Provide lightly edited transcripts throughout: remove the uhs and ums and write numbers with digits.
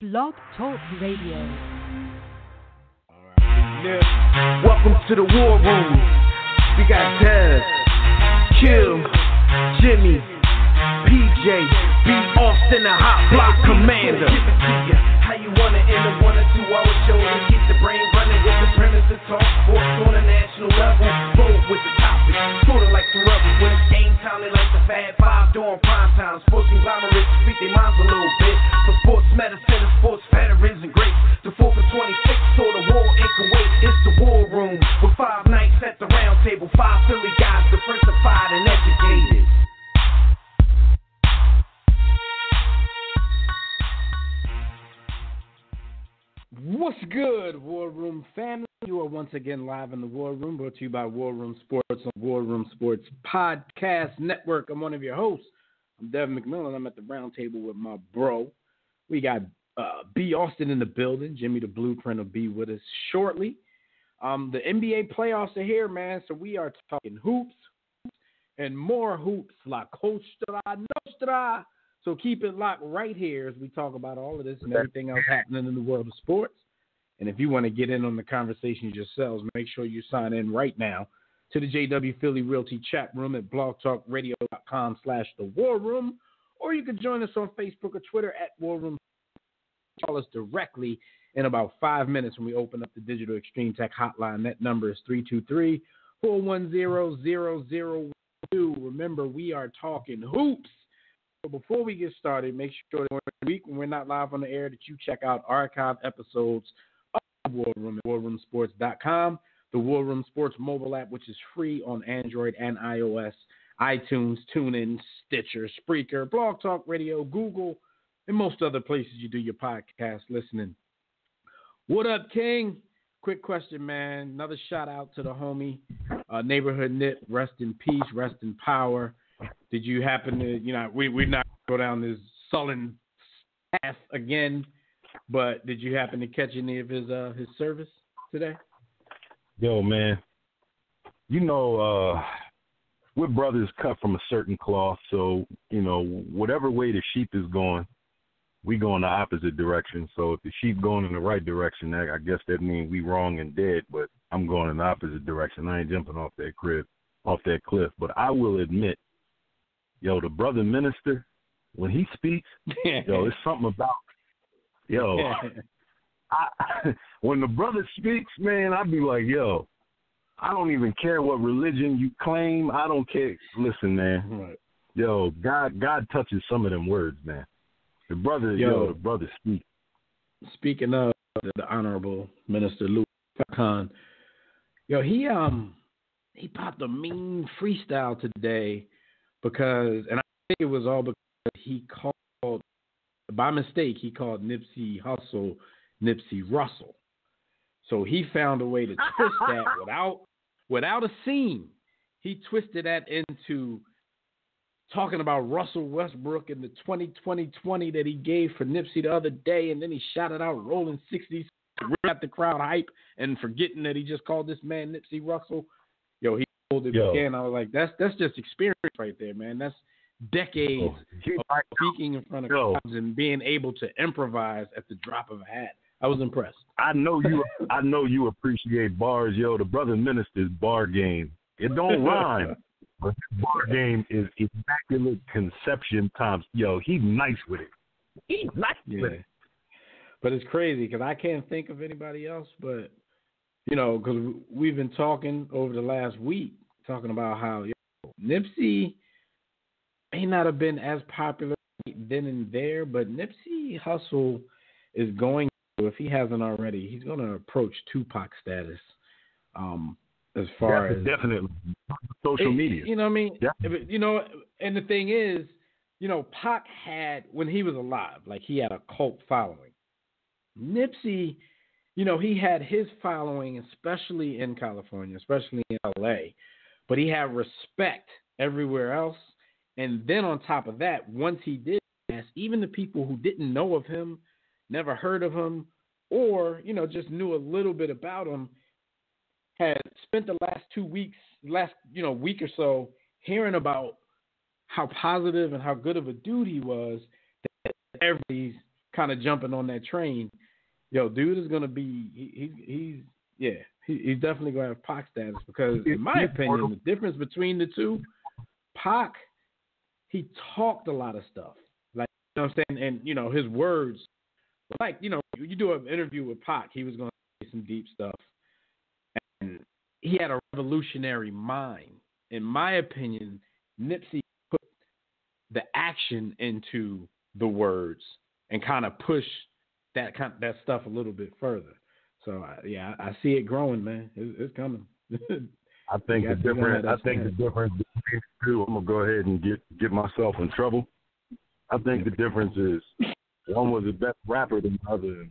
Blog Talk Radio. Welcome to the War Room. We got Dez, Kill, Jimmy, PJ, B. Austin, the Hot Block Commander. How you want it in a 1 or 2 hour show to keep the brain running with the premise to talk sports on a national level. Roll with the topic, sorta like the rebels. When it's game time, they like the Fab Five during prime time. Sports conglomerates speak their minds a little bit. For sports medicine and sports veterans and greats. The 4th and 26th, so the war in Kuwait. It's the War Room with 5 nights at the round table. 5 Philly guys, diversified and educated. What's good, War Room family? You are once again live in the War Room, brought to you by War Room Sports on War Room Sports Podcast Network. I'm one of your hosts. I'm Devin McMillan. I'm at the round table with my bro. We got B. Austin in the building. Jimmy the Blueprint will be with us shortly. The NBA playoffs are here, man, so we are talking hoops and more hoops, La Costa Nostra. So keep it locked right here as we talk about all of this and everything else happening in the world of sports. And if you want to get in on the conversations yourselves, make sure you sign in right now to the JW Philly Realty chat room at blogtalkradio.com/the War Room, or you can join us on Facebook or Twitter at War Room. Call us directly in about 5 minutes when we open up the Digital Extreme Tech hotline. That number is 323-410-0012. Remember, we are talking hoops. So before we get started, make sure that during the week when we're not live on the air that you check out archive episodes of the War Room at warroomsports.com, the War Room Sports mobile app, which is free on Android and iOS, iTunes, TuneIn, Stitcher, Spreaker, Blog Talk Radio, Google, and most other places you do your podcast listening. What up, King? Quick question, man. Another shout out to the homie, Neighborhood Nip. Rest in peace, rest in power. Did you happen to, we're not going to go down this sullen path again, but did you happen to catch any of his service today? Yo, man, we're brothers cut from a certain cloth, so, whatever way the sheep is going, we go in the opposite direction. So if the sheep going in the right direction, I guess that means we wrong and dead, but I'm going in the opposite direction. I ain't jumping off that cliff. But I will admit, the brother minister, when he speaks, it's something about, when the brother speaks, man, I be like, I don't even care what religion you claim. I don't care. Listen, man, right. God touches some of them words, man. The brother speaks. Speaking of the Honorable Minister Louis Farrakhan, he popped a mean freestyle today because, and I think it was all because he called, by mistake, Nipsey Hussle Nipsey Russell. So he found a way to twist that without a scene. He twisted that into talking about Russell Westbrook and the 20 that he gave for Nipsey the other day, and then he shouted out Rolling 60s, got the crowd hype, and forgetting that he just called this man Nipsey Russell. He pulled it again. I was like, that's just experience right there, man. That's decades of speaking in front of crowds and being able to improvise at the drop of a hat. I was impressed. I know you appreciate bars, The brother minister's bar game, it don't rhyme. But his bar game is immaculate conception times. He's nice with it. With it. But it's crazy because I can't think of anybody else. But, because we've been talking over the last week, talking about how Nipsey may not have been as popular then and there, but Nipsey Hussle is going to, if he hasn't already, he's going to approach Tupac status. As far as definitely social media, you know what I mean? Yeah. And the thing is, Pac had, when he was alive, like he had a cult following. Nipsey, he had his following, especially in California, especially in LA, but he had respect everywhere else. And then on top of that, once he did this, even the people who didn't know of him, never heard of him, or, just knew a little bit about him, had spent the last 2 weeks, week or so, hearing about how positive and how good of a dude he was, that everybody's kind of jumping on that train, yo, dude is gonna be he's definitely gonna have Pac status because, in my opinion, the difference between the two, Pac, he talked a lot of stuff, like, you know what I'm saying, and you know his words, like, you know, you do an interview with Pac, he was gonna say some deep stuff, and he had a revolutionary mind. In my opinion, Nipsey put the action into the words and kind of push that stuff a little bit further. So I see it growing, man. It's coming. I think the difference between the two, I'm gonna go ahead and get myself in trouble. I think the difference is one was the best rapper than the other.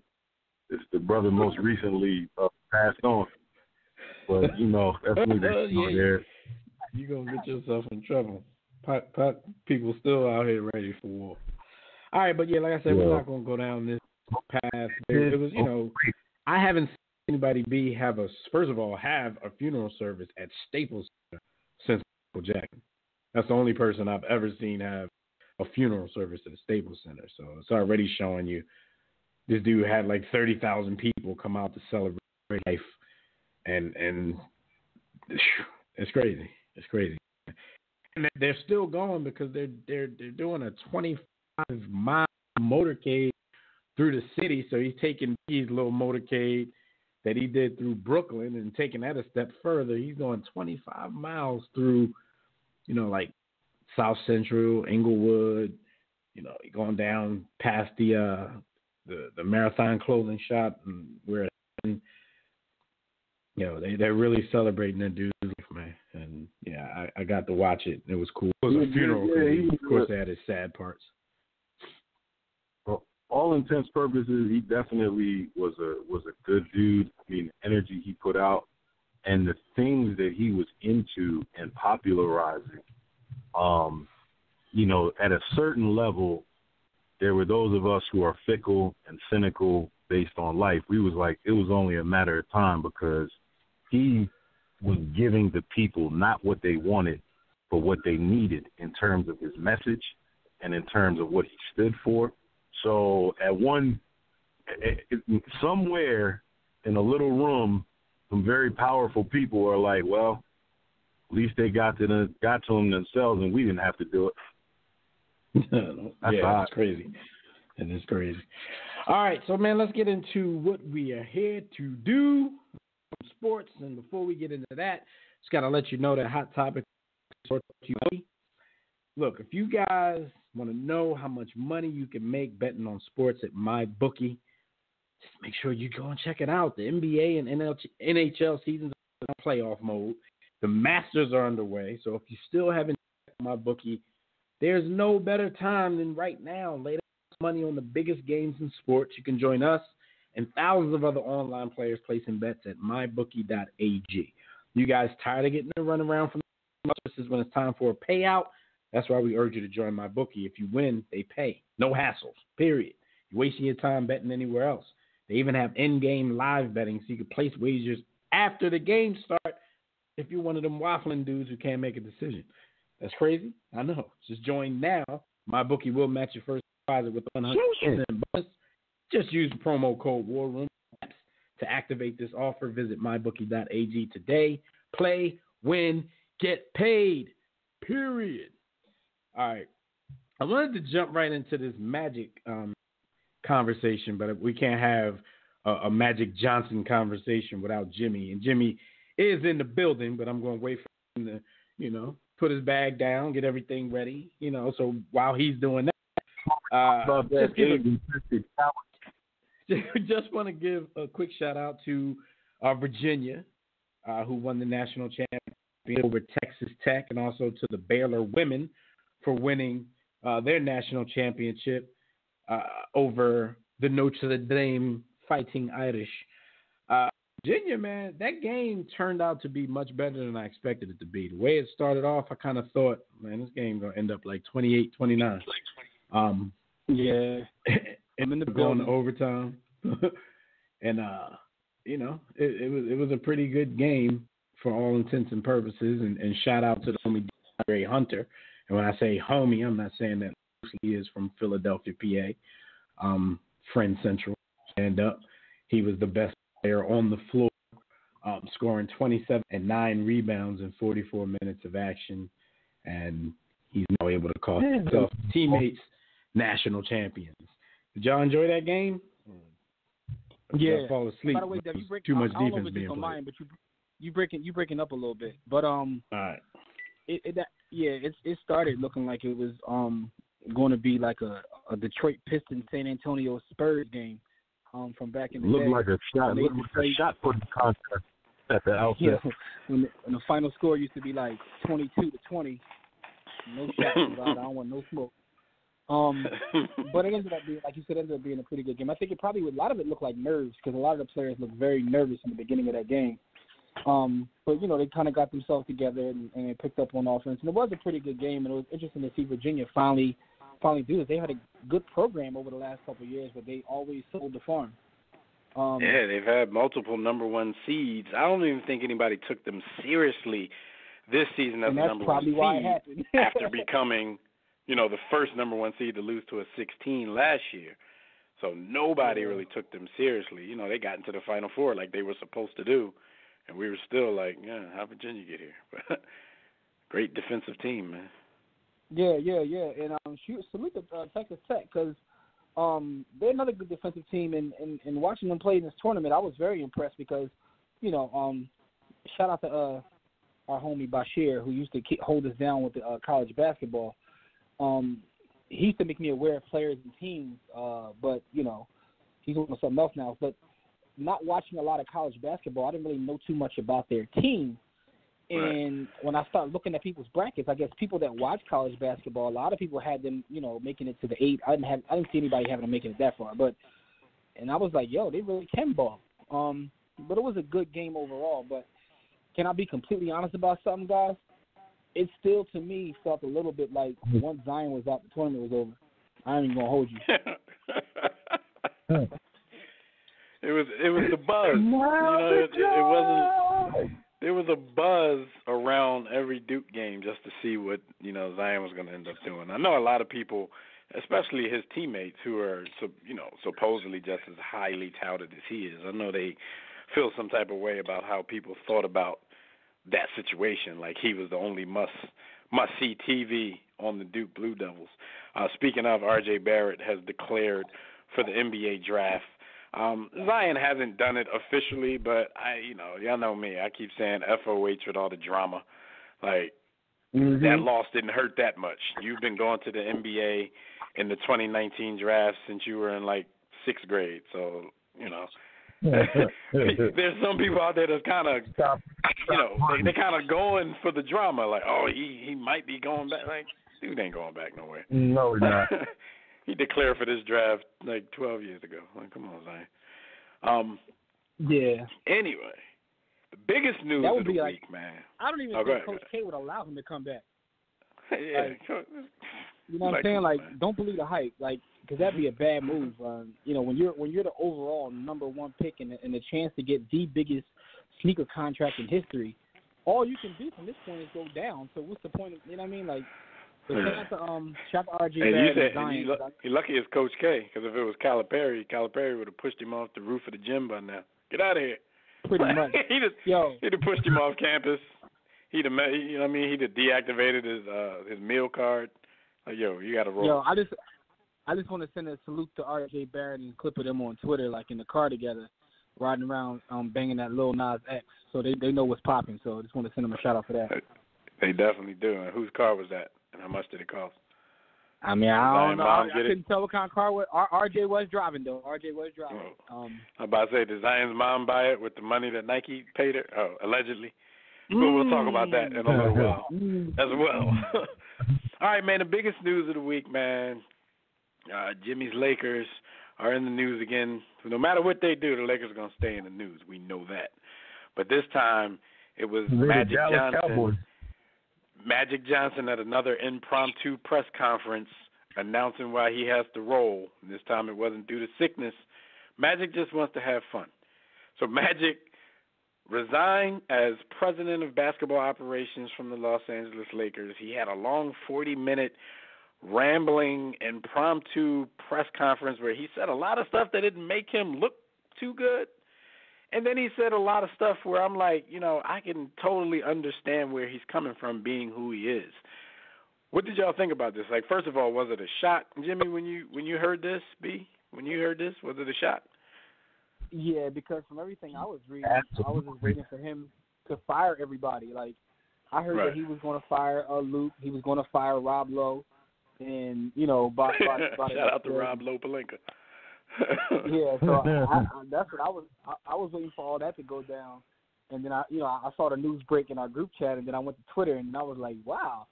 It's the brother most recently passed on. But you know, that's neither there. You gonna get yourself in trouble. People still out here ready for war. All right, but yeah, like I said, we're not gonna go down this path. It was, you know, I haven't seen anybody have a funeral service at Staples Center since Michael Jackson. That's the only person I've ever seen have a funeral service at the Staples Center. So it's already showing you this dude had like 30,000 people come out to celebrate life, and it's crazy. It's crazy. And they're still going because they're doing a 25-mile motorcade through the city. So he's taking his little motorcade that he did through Brooklyn and taking that a step further. He's going 25 miles through, you know, like South Central, Inglewood, you know, going down past the Marathon clothing shop and where, you know, they're really celebrating that dude's life, man. And yeah, I got to watch it. It was cool. It was a funeral. Of course, they had its sad parts. For all intents and purposes, he definitely was a good dude. I mean, the energy he put out and the things that he was into and popularizing. You know, at a certain level, there were those of us who are fickle and cynical based on life. We was like, it was only a matter of time because he was giving the people not what they wanted, but what they needed in terms of his message and in terms of what he stood for. So somewhere in a little room, some very powerful people are like, well, at least they got to them themselves, and we didn't have to do it. Yeah, it's crazy. It is crazy. All right, so, man, let's get into what we are here to do. Sports, and before we get into that, just got to let you know that Hot Topic TV. Look, if you guys want to know how much money you can make betting on sports at MyBookie, just make sure you go and check it out. The NBA and NHL seasons are in playoff mode. The Masters are underway, so if you still haven't checked MyBookie, there's no better time than right now. Lay money on the biggest games in sports. You can join us and thousands of other online players placing bets at mybookie.ag. You guys tired of getting the run around from the services when it's time for a payout? That's why we urge you to join MyBookie. If you win, they pay. No hassles, period. You're wasting your time betting anywhere else. They even have in-game live betting so you can place wagers after the game start if you're one of them waffling dudes who can't make a decision. That's crazy? I know. Just join now. MyBookie will match your first deposit with 100% bonus. Just use promo code WARROOM to activate this offer. Visit mybookie.ag today. Play, win, get paid. Period. All right. I wanted to jump right into this Magic conversation, but we can't have a Magic Johnson conversation without Jimmy. And Jimmy is in the building, but I'm going to wait for him to, you know, put his bag down, get everything ready, you know. So while he's doing that, just want to give a quick shout out to Virginia, who won the national championship over Texas Tech, and also to the Baylor women for winning their national championship over the Notre Dame Fighting Irish. Virginia, man, that game turned out to be much better than I expected it to be. The way it started off, I kind of thought, man, this game going to end up like 28-29. Yeah. I'm in the going to overtime. And, you know, it was a pretty good game for all intents and purposes. And shout out to the homie DeAndre Hunter. And when I say homie, I'm not saying that he is from Philadelphia, PA. Friend Central stand up. He was the best player on the floor, scoring 27 and 9 rebounds in 44 minutes of action, and he's now able to call himself teammates national champions. Did y'all enjoy that game? Yeah. Fall asleep. By the way, Dev, you break too much I don't defense know if being it's on played. mine, but you breaking up a little bit. But All right. It started looking like it was going to be like a Detroit Pistons San Antonio Spurs game from back in the day. Looked like a shot putting contest at the outset. Yeah, when the final score used to be like 22-20. No shots allowed. I don't want no smoke. But it ended up being, like you said, a pretty good game. I think a lot of it looked like nerves because a lot of the players looked very nervous in the beginning of that game. But they kind of got themselves together and they picked up on offense, and it was a pretty good game. And it was interesting to see Virginia finally do this. They had a good program over the last couple of years, but they always sold the farm. Yeah, they've had multiple number one seeds. I don't even think anybody took them seriously this season as a number one seed why it happened. after becoming, the first number one seed to lose to a 16 last year. So nobody really took them seriously. They got into the Final Four like they were supposed to do, and we were still like, how Virginia get here? But great defensive team, man. Yeah. And salute to Texas Tech because they're another good defensive team. And watching them play in this tournament, I was very impressed because, shout out to our homie Bashir, who used to hold us down with the college basketball. He used to make me aware of players and teams, but, he's doing something else now. But not watching a lot of college basketball, I didn't really know too much about their team. And when I started looking at people's brackets, I guess people that watch college basketball, a lot of people had them, making it to the 8. I didn't see anybody having them making it that far. And I was like, yo, they really can ball. But it was a good game overall. But can I be completely honest about something, guys? It still, to me, felt a little bit like once Zion was out, the tournament was over. I ain't even gonna hold you. It was the buzz. It wasn't. There was a buzz around every Duke game just to see what Zion was going to end up doing. I know a lot of people, especially his teammates, who are supposedly just as highly touted as he is. I know they feel some type of way about how people thought about that situation, like he was the only must-see TV on the Duke Blue Devils. Speaking of, R.J. Barrett has declared for the NBA draft. Zion hasn't done it officially, but y'all know me. I keep saying FOH with all the drama. Like, that loss didn't hurt that much. You've been going to the NBA in the 2019 draft since you were in, 6th grade. So, there's some people out there that's kind of, they kind of going for the drama. Like, oh, he might be going back. Like, dude ain't going back nowhere. No, he's not. He declared for this draft 12 years ago. Like, come on, Zion. Yeah. Anyway, the biggest news of the week, man. I don't even think Coach K would allow him to come back. Yeah. You know what I'm saying? Man. Don't believe the hype. Because that'd be a bad move. When you're the overall number one pick and the chance to get the biggest sneaker contract in history, all you can do from this point is go down. So what's the point? You know what I mean? Shout out to R.J. Barrett and Zion. You're lucky it's Coach K, because if it was Calipari would have pushed him off the roof of the gym by now. Get out of here. Pretty much. He'd have pushed him off campus. He'd have deactivated his meal card. Like, you got to roll. I just want to send a salute to R.J. Barrett and clip of them on Twitter, in the car together, riding around banging that Lil Nas X. So they know what's popping. So I just want to send them a shout out for that. They definitely do. And whose car was that? And how much did it cost? I mean, I don't know. I couldn't tell what kind of car RJ was driving, though. RJ was driving. I'm about to say, did Zion's mom buy it with the money that Nike paid her? Oh, allegedly. But we'll talk about that in a little while as well. All right, man, the biggest news of the week, man. Jimmy's Lakers are in the news again. So no matter what they do, the Lakers are going to stay in the news. We know that. But this time, it was Magic Johnson. Cowboys. Magic Johnson at another impromptu press conference announcing why he has to roll. And this time it wasn't due to sickness. Magic just wants to have fun. So Magic resigned as president of basketball operations from the Los Angeles Lakers. He had a long 40-minute rambling, impromptu press conference where he said a lot of stuff that didn't make him look too good. And then he said a lot of stuff where I'm like, I can totally understand where he's coming from being who he is. What did y'all think about this? Like, first of all, was it a shot, Jimmy, when you heard this, B? When you heard this, was it a shot? Yeah, because from everything I was reading, I was just waiting for him to fire everybody. Like, I heard that he was going to fire Luke, he was going to fire Rob Lowe, and by shout out to Rob Lowe Pelinka. Yeah, so that's what I was waiting for all that to go down, and then I saw the news break in our group chat, and then I went to Twitter, and I was like, wow,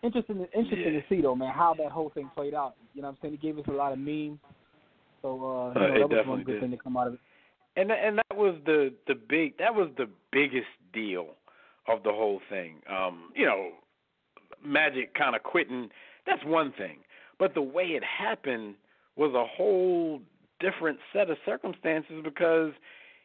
interesting to see though, man, how that whole thing played out. You know what I'm saying? He gave us a lot of memes, so that was one good thing to come out of it. And that was the biggest deal of the whole thing. Magic kind of quitting, that's one thing, but the way it happened was a whole different set of circumstances, because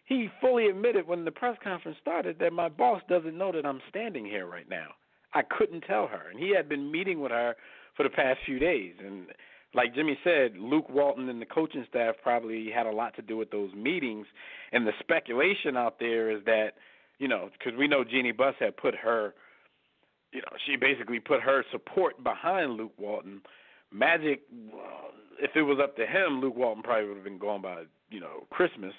he fully admitted when the press conference started that my boss doesn't know that I'm standing here right now. I couldn't tell her. And he had been meeting with her for the past few days. And like Jimmy said, Luke Walton and the coaching staff probably had a lot to do with those meetings. And the speculation out there is that, because we know Jeannie Buss had put her, she basically put her support behind Luke Walton. Magic, if it was up to him, Luke Walton probably would have been gone by, Christmas.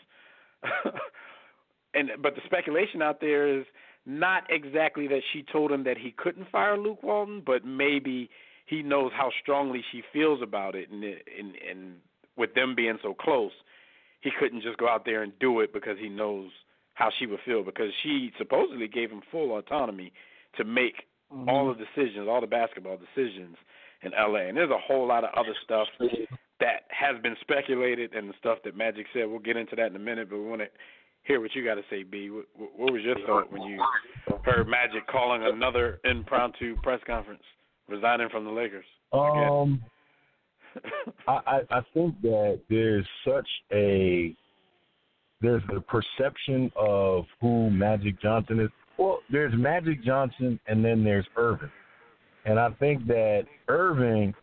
But the speculation out there is not exactly that she told him that he couldn't fire Luke Walton, but maybe he knows how strongly she feels about it, and with them being so close, he couldn't just go out there and do it because he knows how she would feel, because she supposedly gave him full autonomy to make all the decisions, all the basketball decisions in L.A. And there's a whole lot of other stuff that has been speculated, and the stuff that Magic said. We'll get into that in a minute, but we want to hear what you got to say, B. What was your thought when you heard Magic calling another impromptu press conference, resigning from the Lakers? I think that there's a perception of who Magic Johnson is. Well, there's Magic Johnson, and then there's Irving. And I think that Irving,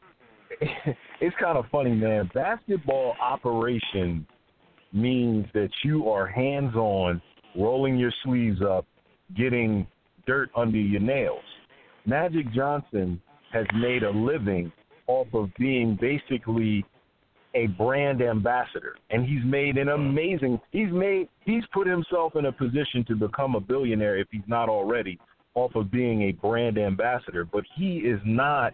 it's kind of funny, man. Basketball operation means that you are hands-on, rolling your sleeves up, getting dirt under your nails. Magic Johnson has made a living off of being basically a brand ambassador, and he's made an amazing – he's put himself in a position to become a billionaire, if he's not already, off of being a brand ambassador. But he is not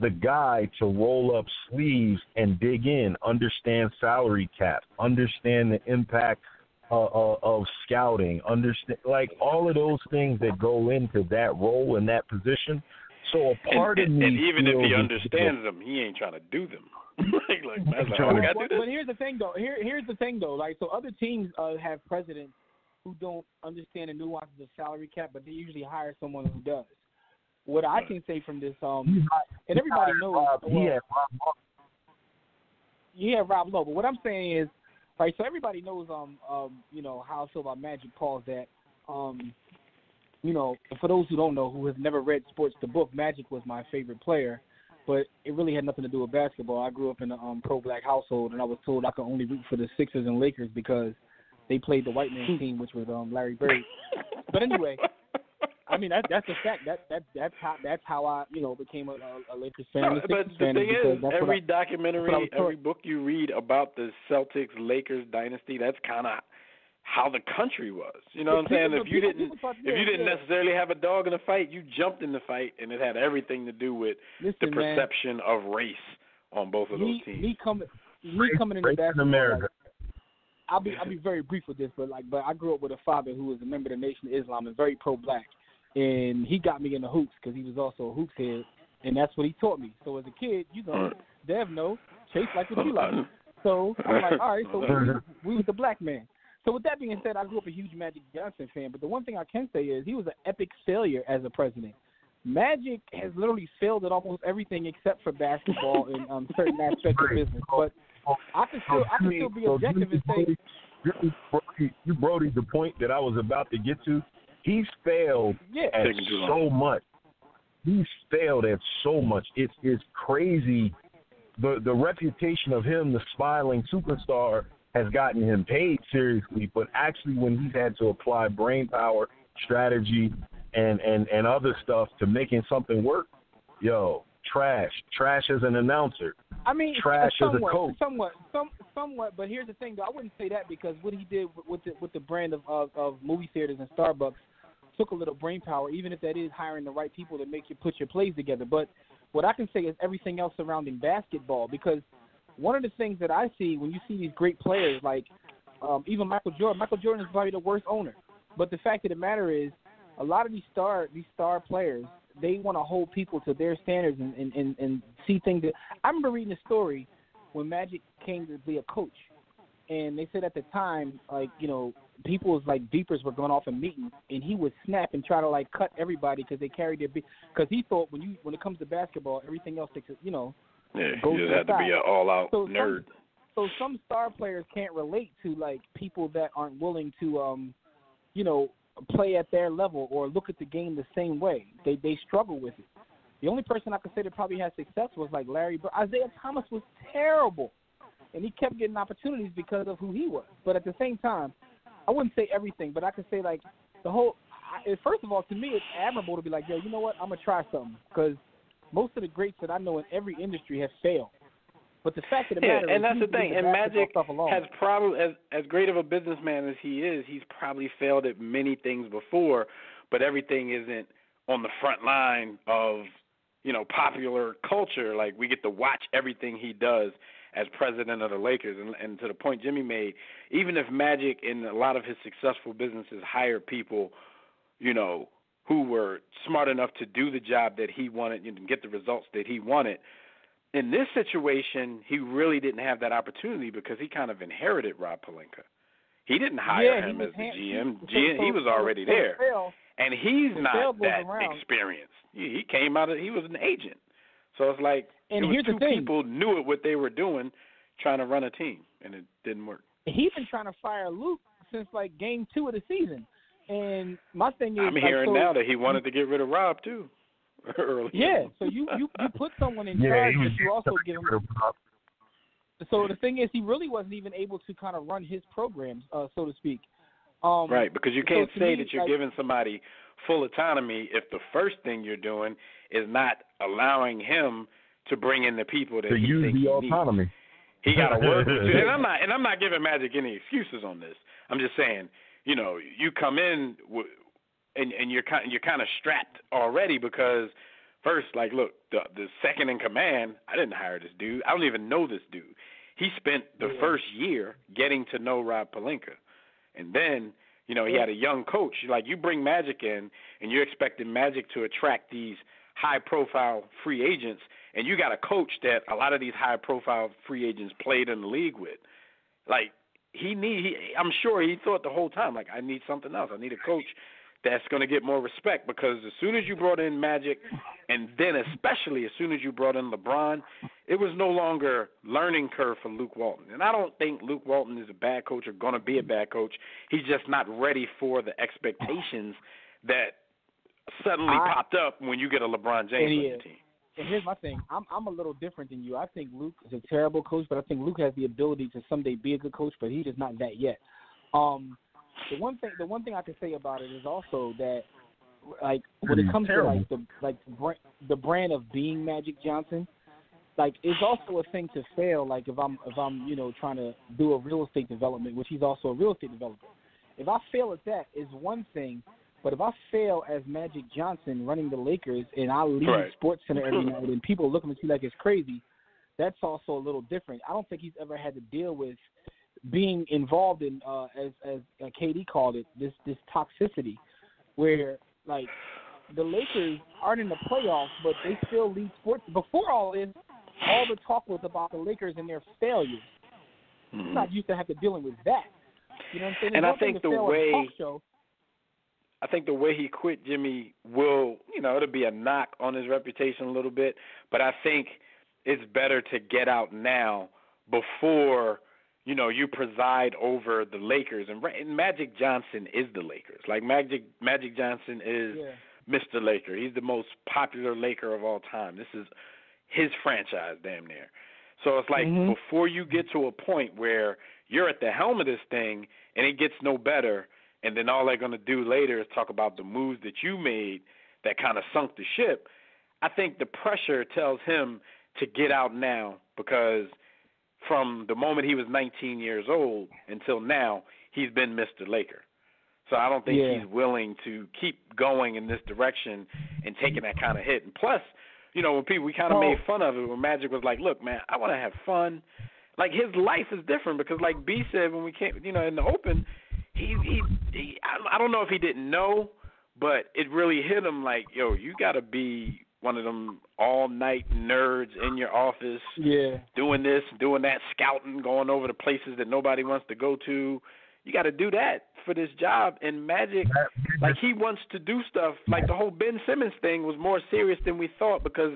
the guy to roll up sleeves and dig in, understand salary cap, understand the impact of scouting, understand like all of those things that go into that role and that position. So a part of me, and even if he understands them, he ain't trying to do them. But here's the thing, though. Here's the thing, though. Like, so other teams have presidents who don't understand the nuances of salary cap, but they usually hire someone who does. What I can say from this, and everybody knows, Rob Lowe. But what I'm saying is, right? So everybody knows, how I feel about Magic calls that, for those who don't know, who have never read Sports the Book, Magic was my favorite player, but it really had nothing to do with basketball. I grew up in a pro-black household, and I was told I could only root for the Sixers and Lakers because they played the white man's team, which was Larry Bird. But anyway, I mean that's a fact. That's how I became a Lakers fan. But the thing is, every documentary, every book you read about the Celtics-Lakers dynasty, that's kind of how the country was. You know what I'm saying? If you didn't necessarily have a dog in the fight, you jumped in the fight, and it had everything to do with the perception of race on both of those teams. Me coming into basketball, America. I'll be very brief with this, but I grew up with a father who was a member of the Nation of Islam and very pro-black, and he got me into hoops because he was also a hoops head, and that's what he taught me. So as a kid, Dev knows, chase like what you like. So I'm like, all right, so we was the black man. So with that being said, I grew up a huge Magic Johnson fan, but the one thing I can say is he was an epic failure as a president. Magic has literally failed at almost everything except for basketball and certain aspects of business. But I can still be objective and say you Brody, the point that I was about to get to. He's failed at so much. he's failed at so much. It's crazy. The reputation of him, the smiling superstar, has gotten him paid seriously, but actually when he's had to apply brain power, strategy, and other stuff to making something work, trash as an announcer. I mean, trash as a coach. Somewhat. But here's the thing, though. I wouldn't say that because what he did with the brand of movie theaters and Starbucks took a little brain power, even if that is hiring the right people to make you put your plays together. But what I can say is everything else surrounding basketball, because one of the things that I see when you see these great players like even Michael Jordan is probably the worst owner. But the fact of the matter is, a lot of these star players, they want to hold people to their standards and see things that – I remember reading a story when Magic came to be a coach, and they said at the time, people's beepers were going off in meetings, and he would snap and try to cut everybody because they carried their because he thought when it comes to basketball, everything else takes you just have to be an all-out nerd. So some star players can't relate to people that aren't willing to play at their level or look at the game the same way. They struggle with it. The only person I could say that probably had success was Larry Bird. Isaiah Thomas was terrible, and he kept getting opportunities because of who he was. But at the same time, I wouldn't say everything, but I could say the whole. First of all, to me, it's admirable to be yo, you know what? I'm gonna try something, because most of the greats that I know in every industry have failed. But the fact of the matter is, and that's the thing. And Magic has probably, as great of a businessman as he is, he's probably failed at many things before, but everything isn't on the front line of, popular culture. We get to watch everything he does as president of the Lakers. And to the point Jimmy made, even if Magic in a lot of his successful businesses hired people, who were smart enough to do the job that he wanted and get the results that he wanted, in this situation, he really didn't have that opportunity because he kind of inherited Rob Pelinka. He didn't hire him as the GM. He was already there. And he's not that experienced. He came out he was an agent. So it's and it was two thing. people knew what they were doing trying to run a team, and it didn't work. He's been trying to fire Luke since game 2 of the season. And my thing is, I'm hearing now that he wanted to get rid of Rob too. Early. Yeah, so you put someone in charge, but you also give him. So the thing is, he really wasn't even able to kind of run his programs, so to speak. Right, because you can't say that you're giving somebody full autonomy if the first thing you're doing is not allowing him to bring in the people that he use thinks the he autonomy. needs. He got to work with you, and I'm not giving Magic any excuses on this. I'm just saying, you come in and you're kind of strapped already because first, look, the second in command, I didn't hire this dude. I don't even know this dude. He spent the first year getting to know Rob Pelinka. And then, he had a young coach. You bring Magic in and you're expecting Magic to attract these high-profile free agents, and you got a coach that a lot of these high-profile free agents played in the league with. I'm sure he thought the whole time, I need something else. I need a coach that's going to get more respect, because as soon as you brought in Magic, and then especially as soon as you brought in LeBron, it was no longer learning curve for Luke Walton. And I don't think Luke Walton is a bad coach or going to be a bad coach. He's just not ready for the expectations that suddenly popped up when you get a LeBron James on your team. And here's my thing. I'm a little different than you. I think Luke is a terrible coach, but I think Luke has the ability to someday be a good coach, but he is not that yet. The one thing I can say about it is also that, when it comes to the brand of being Magic Johnson, it's also a thing to fail. If I'm trying to do a real estate development, which he's also a real estate developer. If I fail at that, is one thing. But if I fail as Magic Johnson running the Lakers and I leave SportsCenter every night and people look at me like it's crazy, that's also a little different. I don't think he's ever had to deal with being involved in, as KD called it, this toxicity, where the Lakers aren't in the playoffs, but they still lead sports. Before all this, all the talk was about the Lakers and their failures. Mm-hmm. He's not used to have to dealing with that. You know what I'm saying? And I think the way he quit, Jimmy, will, it'll be a knock on his reputation a little bit, but I think it's better to get out now before, you preside over the Lakers. And Magic Johnson is the Lakers. Magic Johnson is Mr. Laker. He's the most popular Laker of all time. This is his franchise, damn near. So it's like before you get to a point where you're at the helm of this thing and it gets no better, and then all they're going to do later is talk about the moves that you made that kind of sunk the ship, I think the pressure tells him to get out now, because from the moment he was 19 years old until now, he's been Mr. Laker. So I don't think he's willing to keep going in this direction and taking that kind of hit. And plus, you know, when we kind of made fun of it, when Magic was like, look, man, I want to have fun. Like, his life is different because, like B said, when we came, you know, in the open, I don't know if he didn't know, but it really hit him like, yo, you got to be one of them all-night nerds in your office, doing this, doing that, scouting, going over to places that nobody wants to go to. You got to do that for this job. And Magic, like, he wants to do stuff. Like, the whole Ben Simmons thing was more serious than we thought, because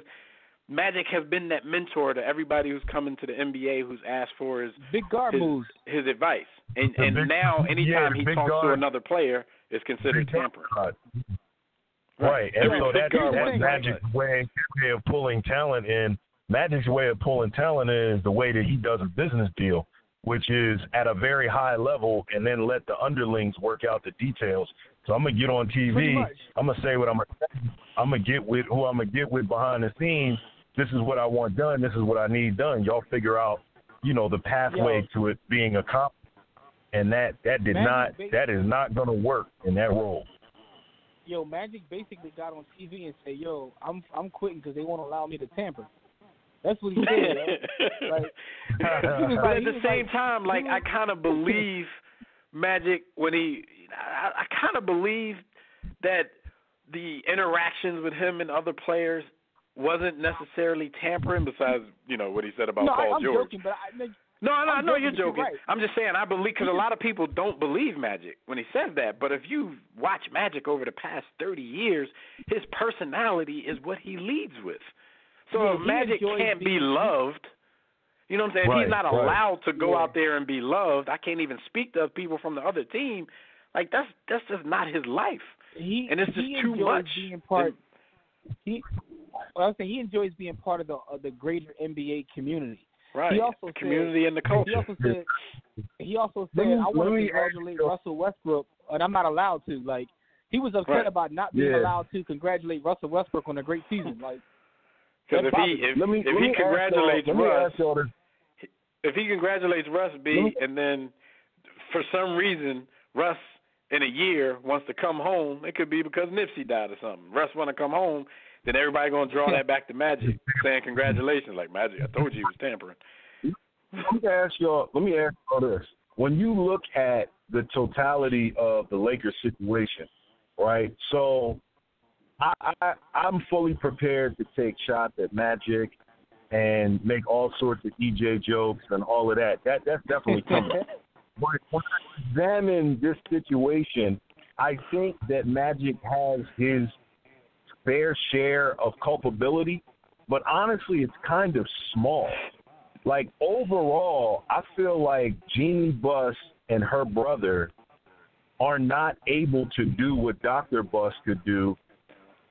Magic has been that mentor to everybody who's coming to the NBA who's asked for his advice. And now, anytime he talks to another player, it's considered tampering. Right, and so that's Magic's way of pulling talent in. Magic's way of pulling talent is the way that he does a business deal, which is at a very high level, and then let the underlings work out the details. So I'm gonna get on TV. I'm gonna say what I'm gonna say. I'm gonna get with who I'm gonna get with behind the scenes. This is what I want done. This is what I need done. Y'all figure out, you know, the pathway to it being accomplished. And that is not gonna work in that role. Yo, Magic basically got on TV and said, "Yo, I'm quitting because they won't allow me to tamper." That's what he said. Like, but at the same time, like, I kind of believe Magic when I kind of believe that the interactions with him and other players wasn't necessarily tampering. Besides, you know, what he said about Paul George. Joking, but I know you're joking. Right. I'm just saying I believe, because a lot of people don't believe Magic when he says that. But if you watch Magic over the past 30 years, his personality is what he leads with. So if Magic can't be loved, you know what I'm saying? If he's not allowed to go out there and be loved, I can't even speak to people from the other team. Like, that's just not his life. And it's just too much. He enjoys being part of the greater NBA community. Right. He also community and the culture. He also said, I want to congratulate Russell Westbrook, and I'm not allowed to. Like, he was upset about not being allowed to congratulate Russell Westbrook on a great season. Like, because if he congratulates Russ, B, and then for some reason Russ in a year wants to come home, it could be because Nipsey died or something. Russ want to come home, then everybody going to draw that back to Magic, saying congratulations. Like, Magic, I told you he was tampering. Let me ask y'all this. When you look at the totality of the Lakers situation, right, so I'm fully prepared to take shots at Magic and make all sorts of EJ jokes and all of that. That's definitely coming. But when I examine this situation, I think that Magic has his fair share of culpability, but honestly, it's kind of small. Like, overall, I feel like Jeannie Buss and her brother are not able to do what Dr. Buss could do.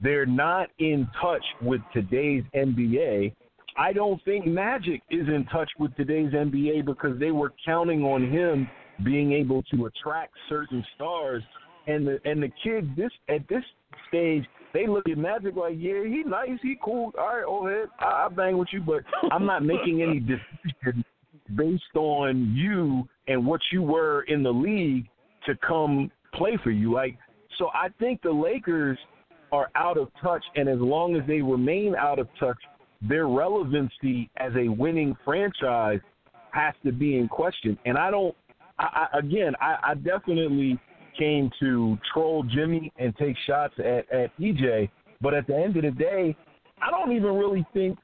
They're not in touch with today's NBA. I don't think Magic is in touch with today's NBA because they were counting on him being able to attract certain stars. And the kids at this stage, they look at Magic like, yeah, he nice, he cool. All right, go ahead. I'll bang with you, but I'm not making any decisions based on you and what you were in the league to come play for you. Like, so I think the Lakers are out of touch, and as long as they remain out of touch, their relevancy as a winning franchise has to be in question. And I definitely came to troll Jimmy and take shots at EJ, but at the end of the day, I don't even really think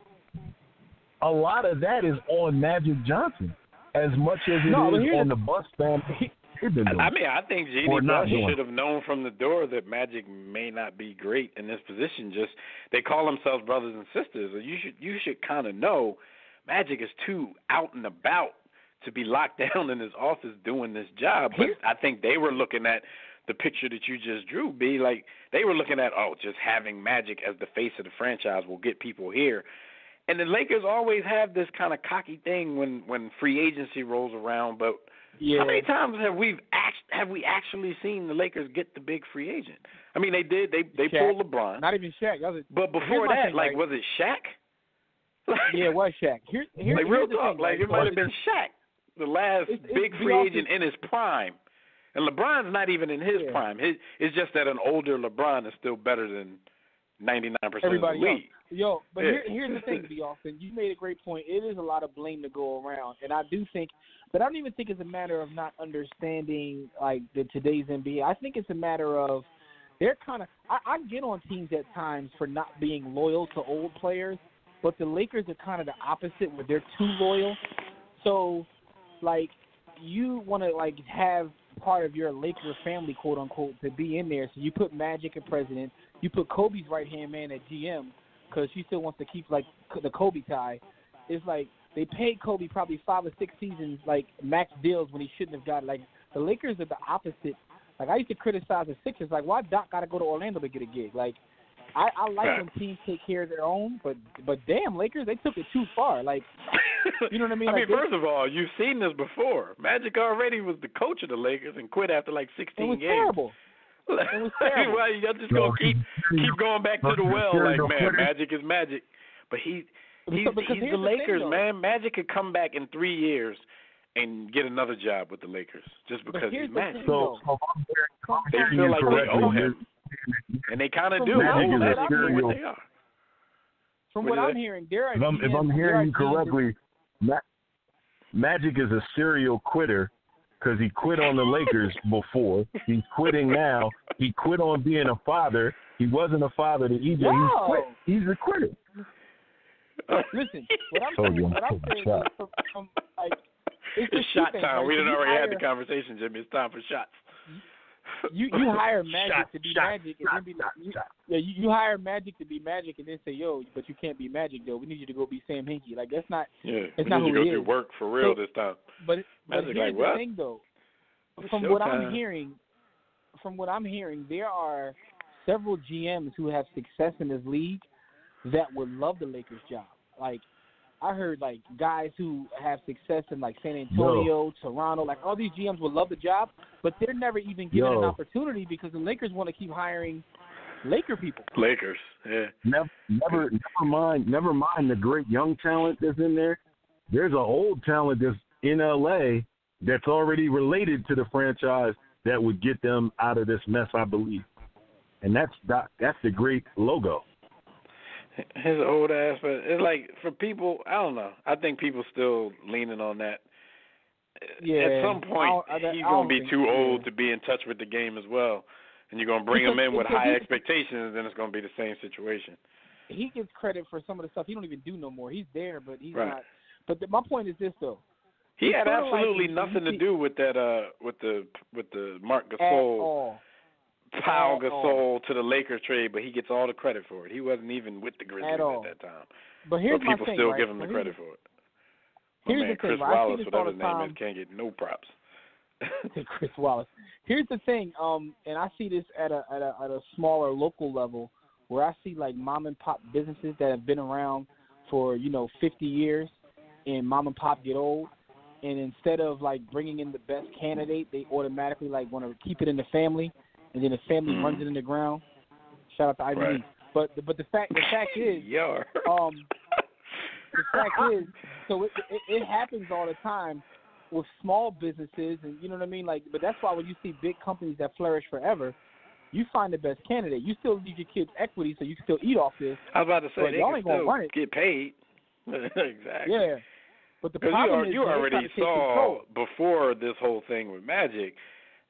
a lot of that is on Magic Johnson as much as it is on the Buss family. I mean, I think Jeannie Buss should have known from the door that Magic may not be great in this position. Just they call themselves brothers and sisters. You should kind of know Magic is too out and about to be locked down in his office doing this job. But I think they were looking at the picture that you just drew, B. Like, they were looking at, just having Magic as the face of the franchise will get people here. And the Lakers always have this kind of cocky thing when free agency rolls around. But how many times have we actually seen the Lakers get the big free agent? I mean, they did. They pulled LeBron. Not even Shaq. But before that, like, was it Shaq? Yeah, it was Shaq. Here's real the talk. thing, like, it might have been Shaq, the last big free agent in his prime. And LeBron's not even in his prime. It's just that an older LeBron is still better than 99% everybody of the league. Yo, but here's the thing, B. Austin. You made a great point. It is a lot of blame to go around, and I do think, but I don't even think it's a matter of not understanding like today's NBA. I think it's a matter of they're kind of. I get on teams at times for not being loyal to old players, but the Lakers are kind of the opposite, where they're too loyal. So, like, you want to like have part of your Laker family, quote unquote, to be in there. So you put Magic at president, you put Kobe's right hand man at GM. Because she still wants to keep, like, the Kobe tie. It's like they paid Kobe probably 5 or 6 seasons, like, max deals when he shouldn't have got. Like, the Lakers are the opposite. Like, I used to criticize the Sixers. Like, why Doc got to go to Orlando to get a gig? Like, I like when teams take care of their own, but damn, Lakers, they took it too far. Like, you know what I mean? I like mean, first of all, you've seen this before. Magic already was the coach of the Lakers and quit after, like, 16 it was games. Terrible. It was terrible. Well, you're just going to keep going back to the well, like, man, Magic is Magic. But he's the Lakers, man. Magic could come back in 3 years and get another job with the Lakers just because he's Magic. They feel like they owe him. And they kind of do. Magic is a serial. From what I'm hearing, if I'm hearing you correctly, Magic is a serial quitter. Because he quit on the Lakers before. He's quitting now. He quit on being a father. He wasn't a father to EJ. Wow. He's a quitter. Listen, what I'm saying is from like, it's shot time. We didn't already had the conversation, Jimmy. It's time for shots. You hire Magic to be Magic, and then you hire Magic to be Magic, and then say, yo, but you can't be Magic though. We need you to go be Sam Hinkie. Like that's not. Yeah, it's not who he is. We need you to go do work for real this time. But Magic here's like, the what? thing though. From what I'm hearing, there are several GMs who have success in this league that would love the Lakers job. Like I heard like guys who have success in like San Antonio, Toronto, like all these GMs would love the job, but they're never even given an opportunity because the Lakers want to keep hiring Laker people. Lakers, yeah. Never mind the great young talent that's in there. There's an old talent that's in LA that's already related to the franchise that would get them out of this mess, I believe. And that's the great logo. His old ass, but it's like for people, I don't know. I think people still leaning on that. Yeah, at some point, he's going to be too old to be in touch with the game as well. And you're going to bring him in with high expectations, and it's going to be the same situation. He gets credit for some of the stuff he don't even do no more. He's there, but he's not. But my point is this, though. He had absolutely nothing to do with that. With the Marc Gasol, Pau Gasol to the Lakers trade, but he gets all the credit for it. He wasn't even with the Grizzlies at that time. But here's people my thing, still right? give him the credit for it. My here's man, the thing, Chris right? Wallace, whatever his name is, can't get no props. Chris Wallace. Here's the thing, and I see this at a smaller local level, where I see like mom and pop businesses that have been around for 50 years, and mom and pop get old, and instead of like bringing in the best candidate, they automatically like want to keep it in the family, and then the family runs it in the ground. Shout out to Ivy League. But the fact is, the fact is, so it happens all the time with small businesses, and you know what I mean. Like, but that's why when you see big companies that flourish forever, you find the best candidate. You still leave your kids equity, so you can still eat off this. I was about to say they y'all can ain't gonna run it. Get paid. Exactly. Yeah. But the problem is you already saw before this whole thing with Magic.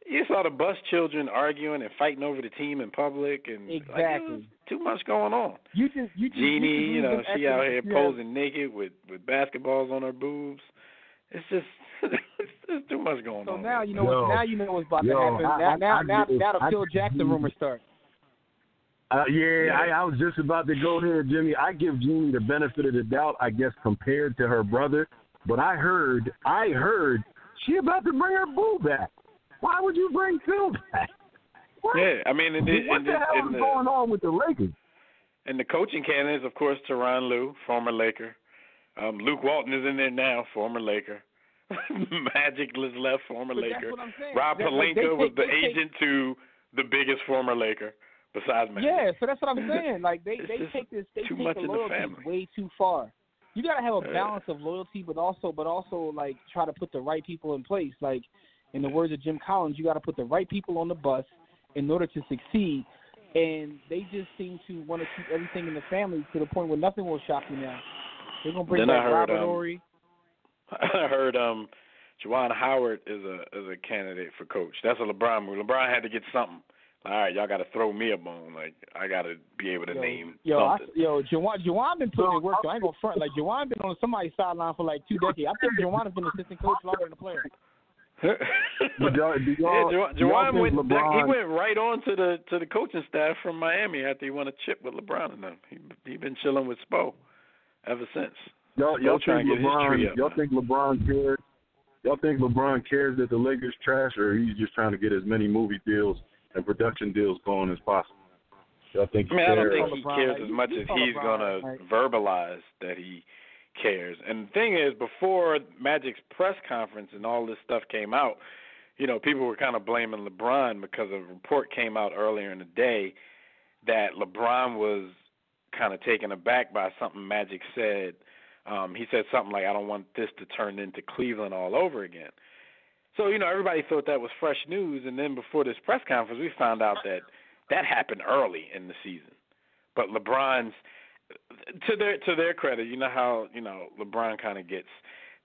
You saw the Bus children arguing and fighting over the team in public, and exactly too much going on. Jeannie, she out here posing naked with basketballs on her boobs. It's just it's too much going on. So now you know what's about to happen. Now the Phil Jackson rumors start. I was just about to go there, Jimmy. I give Jeannie the benefit of the doubt, I guess, compared to her brother. But I heard she about to bring her boo back. Why would you bring Phil back? Yeah, I mean, what the hell is going on with the Lakers? And the coaching candidates, of course, Tyronn Lue, former Laker. Luke Walton is in there now, former Laker. Magic is left, former But Laker. that's what I'm saying. Rob Pelinka was the agent to the biggest former Laker besides Magic. Yeah, so that's what I'm saying. Like they take the loyalty way too far. You gotta have a balance of loyalty, but also like try to put the right people in place. Like in the words of Jim Collins, you got to put the right people on the bus in order to succeed. And they just seem to want to keep everything in the family to the point where nothing will shock you now. They're gonna bring back Robert Horry. I heard Juwan Howard is a candidate for coach. That's a LeBron move. LeBron had to get something. All right, y'all got to throw me a bone. Like I got to be able to name something. Juwan been putting in work. I ain't gonna front. Like Juwan been on somebody's sideline for like 2 decades. I think Juwan has been assistant coach longer than a player. Juwan went right on to the coaching staff from Miami after he won a chip with LeBron and them. He been chilling with Spo ever since. Y'all think LeBron cares? Y'all think LeBron cares that the Lakers trash, or he's just trying to get as many movie deals and production deals going as possible? Y'all think he cares? I don't think he cares as much as he's gonna verbalize that he cares. And the thing is, before Magic's press conference and all this stuff came out, people were kind of blaming LeBron because a report came out earlier in the day that LeBron was kind of taken aback by something Magic said. He said something like, I don't want this to turn into Cleveland all over again. So, everybody thought that was fresh news. And then before this press conference, we found out that happened early in the season. But LeBron's, to their credit, you know how, LeBron kind of gets,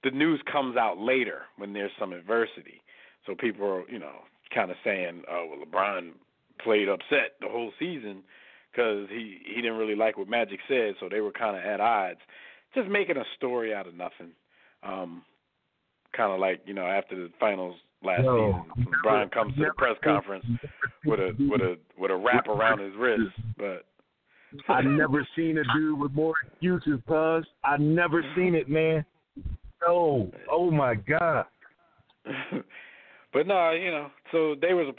the news comes out later when there's some adversity. So people are, kind of saying, oh, well, LeBron played upset the whole season because he didn't really like what Magic said, so they were kind of at odds. Just making a story out of nothing. Kind of like, after the finals last season, LeBron comes to the press conference with a wrap around his wrist. But I never seen a dude with more excuses, cuz. I never seen it, man. No. Oh my God. But no, so they were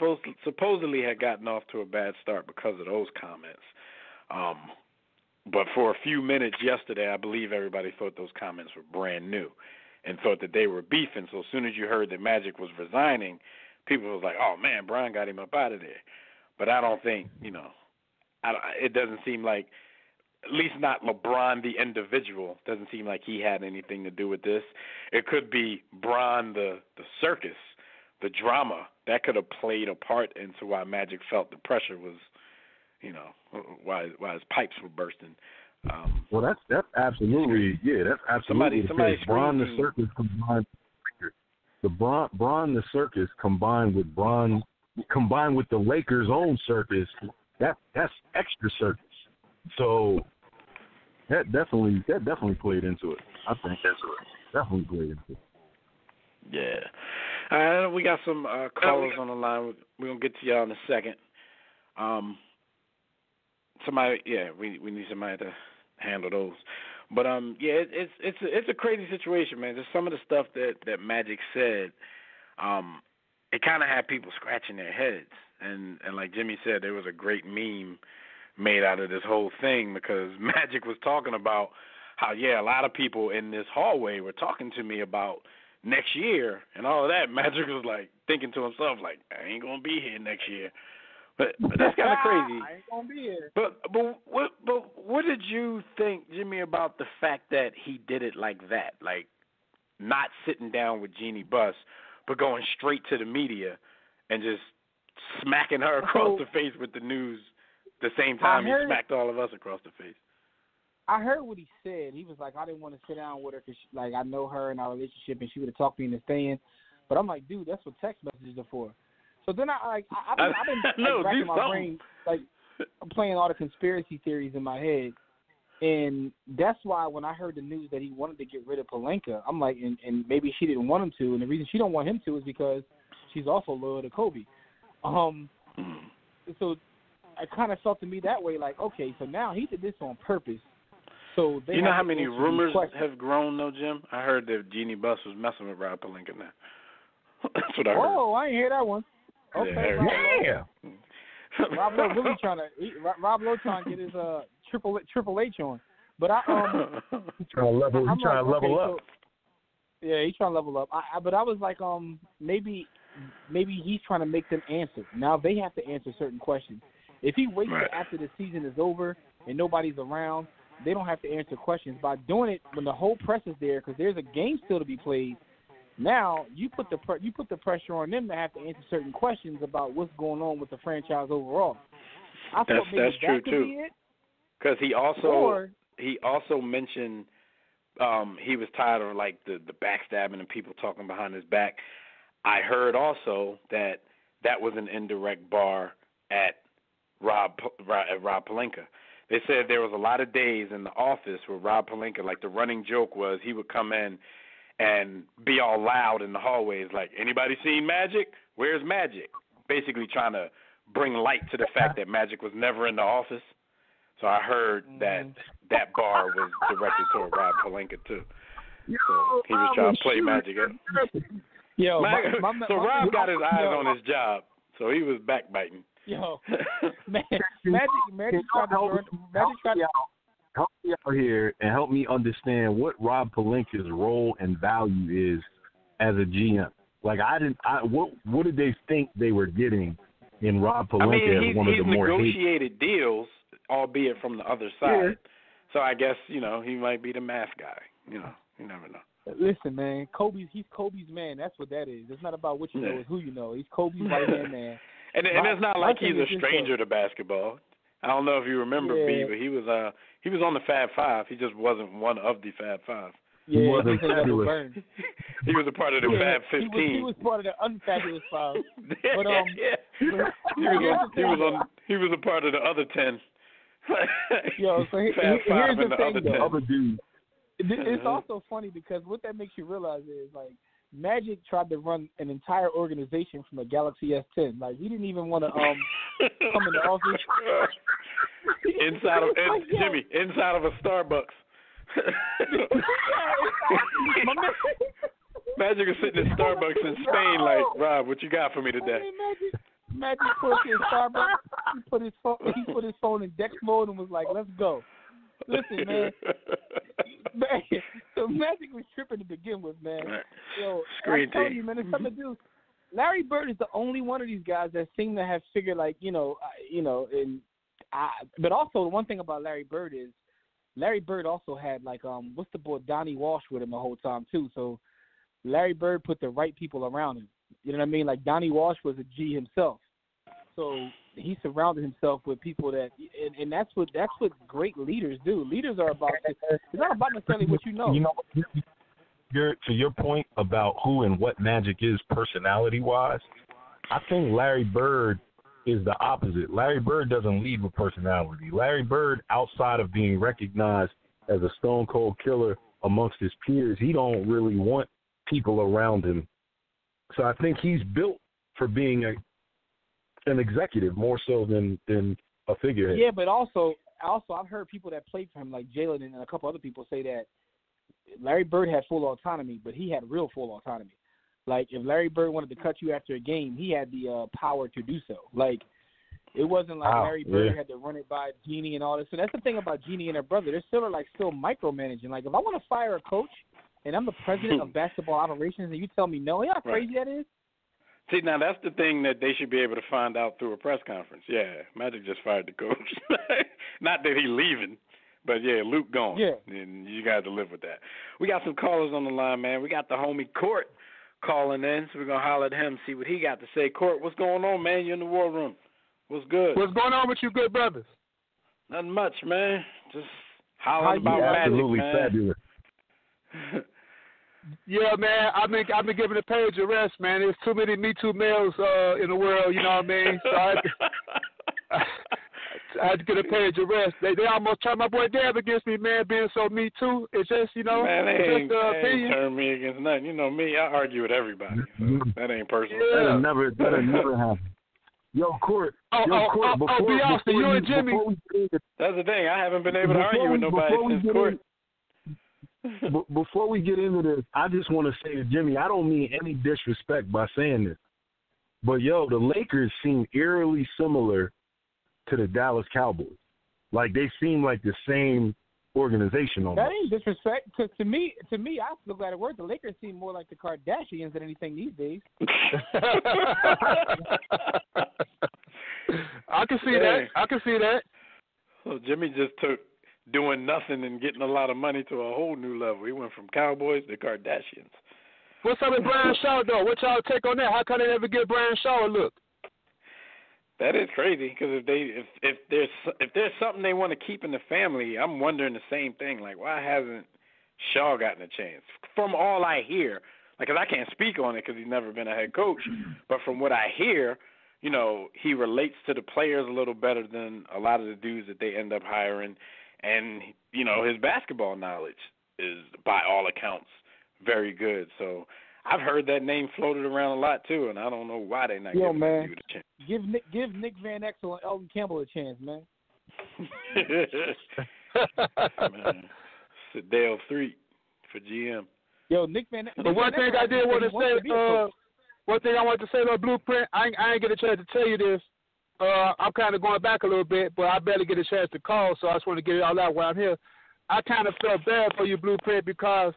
supposedly had gotten off to a bad start because of those comments. But for a few minutes yesterday, I believe everybody thought those comments were brand new and thought that they were beefing. So as soon as you heard that Magic was resigning, people was like, oh, man, Brian got him up out of there. But I don't think, it doesn't seem like, at least not LeBron the individual, doesn't seem like he had anything to do with this. It could be Bron the circus, the drama. That could have played a part into why Magic felt the pressure was, why his pipes were bursting. Well, that's absolutely somebody Bron the circus combined. Bron the circus combined with the Lakers' own circus. That's extra circus. So that definitely played into it. I think definitely played into it. Yeah. We got some callers on the line. We're gonna get to y'all in a second. We need somebody to handle those. But it's a crazy situation, man. Just some of the stuff that Magic said, it kind of had people scratching their heads. And like Jimmy said, there was a great meme made out of this whole thing because Magic was talking about how a lot of people in this hallway were talking to me about next year and all of that. Magic was like thinking to himself like, I ain't gonna be here next year. But that's kind of crazy. I ain't gonna be here. But what did you think, Jimmy, about the fact that he did it like that, like not sitting down with Jeannie Buss, but going straight to the media and just smacking her across the face with the news the same time he smacked all of us across the face? I heard what he said. He was like, I didn't want to sit down with her because I know her and our relationship, and she would have talked to me in the stand. But I'm like, dude, that's what text messages are for. So then I've been racking my brain, I'm playing all the conspiracy theories in my head, and that's why when I heard the news that he wanted to get rid of Pelinka, I'm like, and maybe she didn't want him to, and the reason she don't want him to is because she's also loyal to Kobe. So I kind of felt to me that way, like, okay, so now he did this on purpose. So you know how many rumors have grown, though, Jim? I heard that Jeannie Buss was messing with Rob Pelinka now. That's what I heard. Oh, I didn't hear that one. Okay, yeah. Rob Lowe really trying to get his Triple H on. But he's trying to level up. So, yeah, he's trying to level up. But I was like, maybe he's trying to make them answer. Now they have to answer certain questions. If he waits till after the season is over and nobody's around, they don't have to answer questions. By doing it when the whole press is there, because there's a game still to be played. Now you put the pressure on them to have to answer certain questions about what's going on with the franchise overall. I thought maybe that's true too. Because he also mentioned he was tired of like the backstabbing and people talking behind his back. I heard also that was an indirect bar at Rob Pelinka. They said there was a lot of days in the office where Rob Pelinka, like the running joke was, he would come in and be all loud in the hallways, like, anybody seen Magic? Where's Magic? Basically trying to bring light to the fact that Magic was never in the office. So I heard that bar was directed toward Rob Pelinka too. So he was trying to play Magic. Yo, Rob got his eyes on his job, so he was backbiting. Yo, Magic tried to help me out here and help me understand what Rob Pelinka's role and value is as a GM. Like what did they think they were getting in Rob Pelinka as one of the more negotiated deals, albeit from the other side. Yeah. So I guess, he might be the math guy. You never know. Listen, man, he's Kobe's man. That's what that is. It's not about what you know, it's who you know. He's Kobe's right-hand man. And it's not like he's a stranger to basketball. I don't know if you remember, B, but he was on the Fab Five. He just wasn't one of the Fab Five. Yeah, he wasn't fabulous. He was a part of the Fab 15. He was part of the unfabulous five. But he was a part of the other 10. Yo, so here's the thing, though. Other dudes. It's also funny because what that makes you realize is, like, Magic tried to run an entire organization from a Galaxy S10. Like, he didn't even want to come in the office. Inside of a Starbucks. Magic is sitting in Starbucks in Spain like, Rob, what you got for me today? Magic put in Starbucks. He put his phone in Dex mode and was like, let's go. Listen, man. So Magic was tripping to begin with, man. Yo, I'm telling you, man, there's something to do. Larry Bird is the only one of these guys that seem to have figured, like, but also the one thing about Larry Bird is Larry Bird also had, like, what's the boy, Donnie Walsh with him the whole time, too. So Larry Bird put the right people around him. You know what I mean? Like, Donnie Walsh was a G himself. So he surrounded himself with people that, and that's what great leaders do. Leaders are about, it's not about necessarily what you know. To your point about who and what Magic is personality-wise, I think Larry Bird is the opposite. Larry Bird doesn't lead with personality. Larry Bird, outside of being recognized as a stone-cold killer amongst his peers, he don't really want people around him. So I think he's built for being an executive more so than a figurehead. Yeah, but also I've heard people that played for him, like Jalen and a couple other people, say that Larry Bird had full autonomy, but he had real full autonomy. Like, if Larry Bird wanted to cut you after a game, he had the power to do so. Like, it wasn't like Larry Bird had to run it by Jeannie and all this. So that's the thing about Jeannie and her brother. They're still micromanaging. Like, if I want to fire a coach and I'm the president of basketball operations and you tell me no, you know how crazy that is? See, now that's the thing that they should be able to find out through a press conference. Yeah, Magic just fired the coach. Not that he's leaving, but, yeah, Luke gone. Yeah. And you got to live with that. We got some callers on the line, man. We got the homie Court calling in, so we're going to holler at him, see what he got to say. Court, what's going on, man? You're in the war room. What's good? What's going on with you good brothers? Nothing much, man. Just hollering about Magic, absolutely man. Fabulous. Yeah, man, I've been giving the page a rest, man. There's too many Me Too males in the world, you know what I mean? So I had to get a page a rest. They almost turned my boy Deb against me, man, being so Me Too. It's just, man, they ain't opinion. Turn me against nothing. You know me, I argue with everybody. So that ain't personal. Yeah. That'll never happen. Yo, Court. Court, be Austin, you and Jimmy. That's the thing. I haven't been able to argue with nobody since Court. Before we get into this, I just want to say to Jimmy, I don't mean any disrespect by saying this, but, yo, the Lakers seem eerily similar to the Dallas Cowboys. Like, they seem like the same organization almost. That ain't disrespect. Because to me, I look at it worse. The Lakers seem more like the Kardashians than anything these days. I can see that. Well, Jimmy just took doing nothing and getting a lot of money to a whole new level. He went from Cowboys to Kardashians. What's up with Brian Shaw, though? What y'all take on that? How come they never get Brian Shaw a look? That is crazy because if there's something they want to keep in the family, I'm wondering the same thing. Like, why hasn't Shaw gotten a chance? From all I hear, like, 'cause I can't speak on it because he's never been a head coach, but from what I hear, you know, he relates to the players a little better than a lot of the dudes that they end up hiring, and you know, his basketball knowledge is, by all accounts, very good. So I've heard that name floated around a lot too, and I don't know why they're not giving the dude a chance. Give Nick Van Exel and Elton Campbell a chance, man. Man. Sedale 3 for GM. Yo, Nick Van. But one thing I did want to say, one thing I wanted to say about Blueprint, I ain't get a chance to tell you this. I'm kind of going back a little bit, but I barely get a chance to call, so I just want to get it all out while I'm here. I kind of felt bad for you, Blueprint, because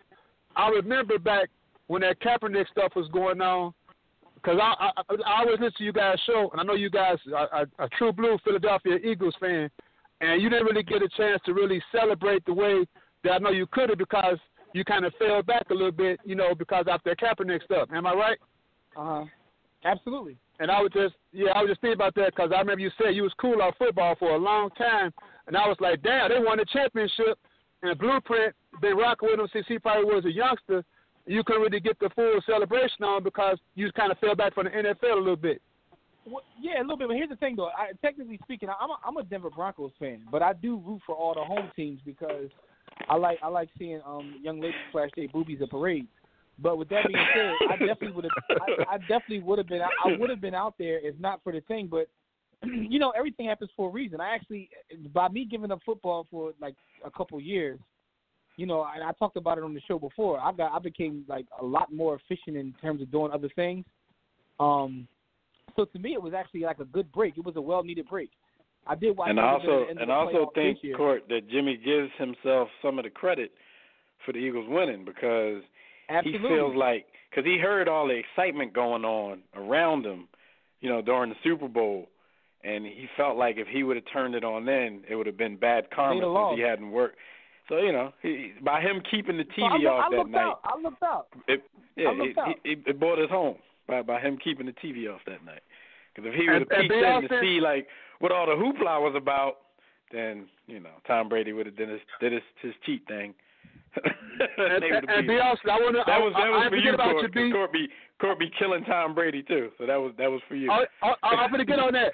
I remember back when that Kaepernick stuff was going on, because I always listen to you guys' show, and I know you guys are a true blue Philadelphia Eagles fan, and you didn't really get a chance to really celebrate the way that I know you could have, because you kind of fell back a little bit, you know, because after that Kaepernick stuff. Am I right? Absolutely. And I was just thinking about that because I remember you said you was cool on football for a long time, and I was like, damn, they won a championship, and Blueprint been rocking with him since he probably was a youngster. You couldn't really get the full celebration on because you kind of fell back from the NFL a little bit. Well, yeah, a little bit. But here's the thing, though. Technically speaking, I'm a Denver Broncos fan, but I do root for all the home teams because I like seeing young ladies flash their boobies at parades. But with that being said, I definitely would have been. I would have been out there if not for the thing. But you know, everything happens for a reason. I actually, by me giving up football for like a couple years, you know, I talked about it on the show before. I became like a lot more efficient in terms of doing other things. So to me, it was actually like a good break. It was a well-needed break. I did watch. And I also think, Court, that Jimmy gives himself some of the credit for the Eagles winning because absolutely. He feels like, because he heard all the excitement going on around him, you know, during the Super Bowl, and he felt like if he would have turned it on then, it would have been bad karma since he hadn't worked. So, you know, by him keeping the TV off that night, I looked out. It brought us home by him keeping the TV off that night. Because if he would have peeked in to see, like, what all the hoopla was about, then, you know, Tom Brady would have did his cheat thing. and be honest, that was for you, Court be killing Tom Brady too. So that was for you. I'm gonna get on that.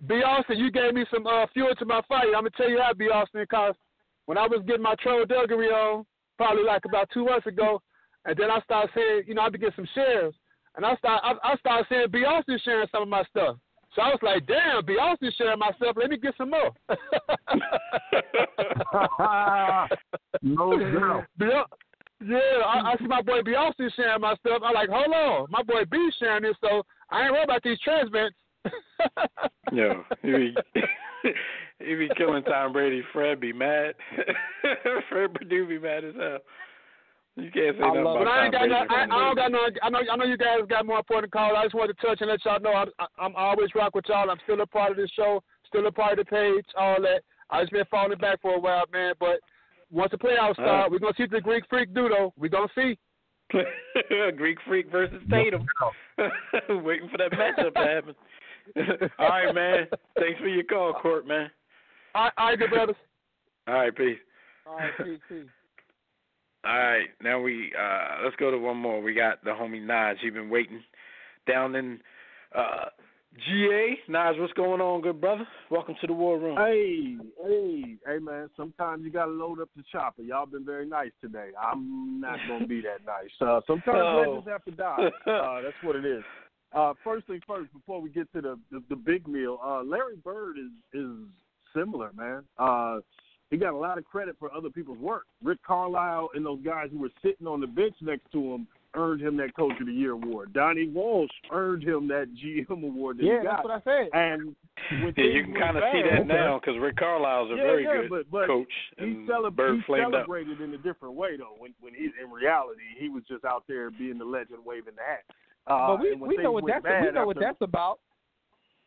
B. Austin, you gave me some fuel to my fire. I'm gonna tell you how, B. Austin, because when I was getting my trollduggery on, probably like about 2 months ago, and then I started saying, you know, I had to get some shares, and I started saying B. Austin sharing some of my stuff. So I was like, damn, B. Austin sharing my stuff. Let me get some more. No doubt. I see my boy B. Austin sharing my stuff. I'm like, hold on, my boy B sharing this, so I ain't worried about these transmits. Yo, he be killing Tom Brady. Fred be mad. Fred Purdue be mad as hell. You can't say nothing about Tom Brady. I know you guys got more important calls. I just wanted to touch and let y'all know I'm always rock with y'all. I'm still a part of this show, still a part of the page, all that. I just been falling back for a while, man. But once the playoffs start, we're gonna see what the Greek Freak do, though. We're gonna see. Greek Freak versus Tatum. Waiting for that matchup to happen. All right, man. Thanks for your call, Court, man. All right, good brothers. All right, peace. All right, peace. All right, now let's go to one more. We got the homie Naj. He's been waiting down in GA. Naj, what's going on, good brother? Welcome to the War Room. Hey, man. Sometimes you got to load up the chopper. Y'all been very nice today. I'm not going to be that nice. Sometimes legends have to die. That's what it is. First thing first, before we get to the big meal, Larry Bird is similar, man. He got a lot of credit for other people's work. Rick Carlisle and those guys who were sitting on the bench next to him earned him that Coach of the Year award. Donnie Walsh earned him that GM award that he got. That's what I said. And you can kind of see that now because Rick Carlisle's a very good coach. He celebrated in a different way, though. When he's in reality, he was just out there being the legend, waving the hat. But we know what that's about.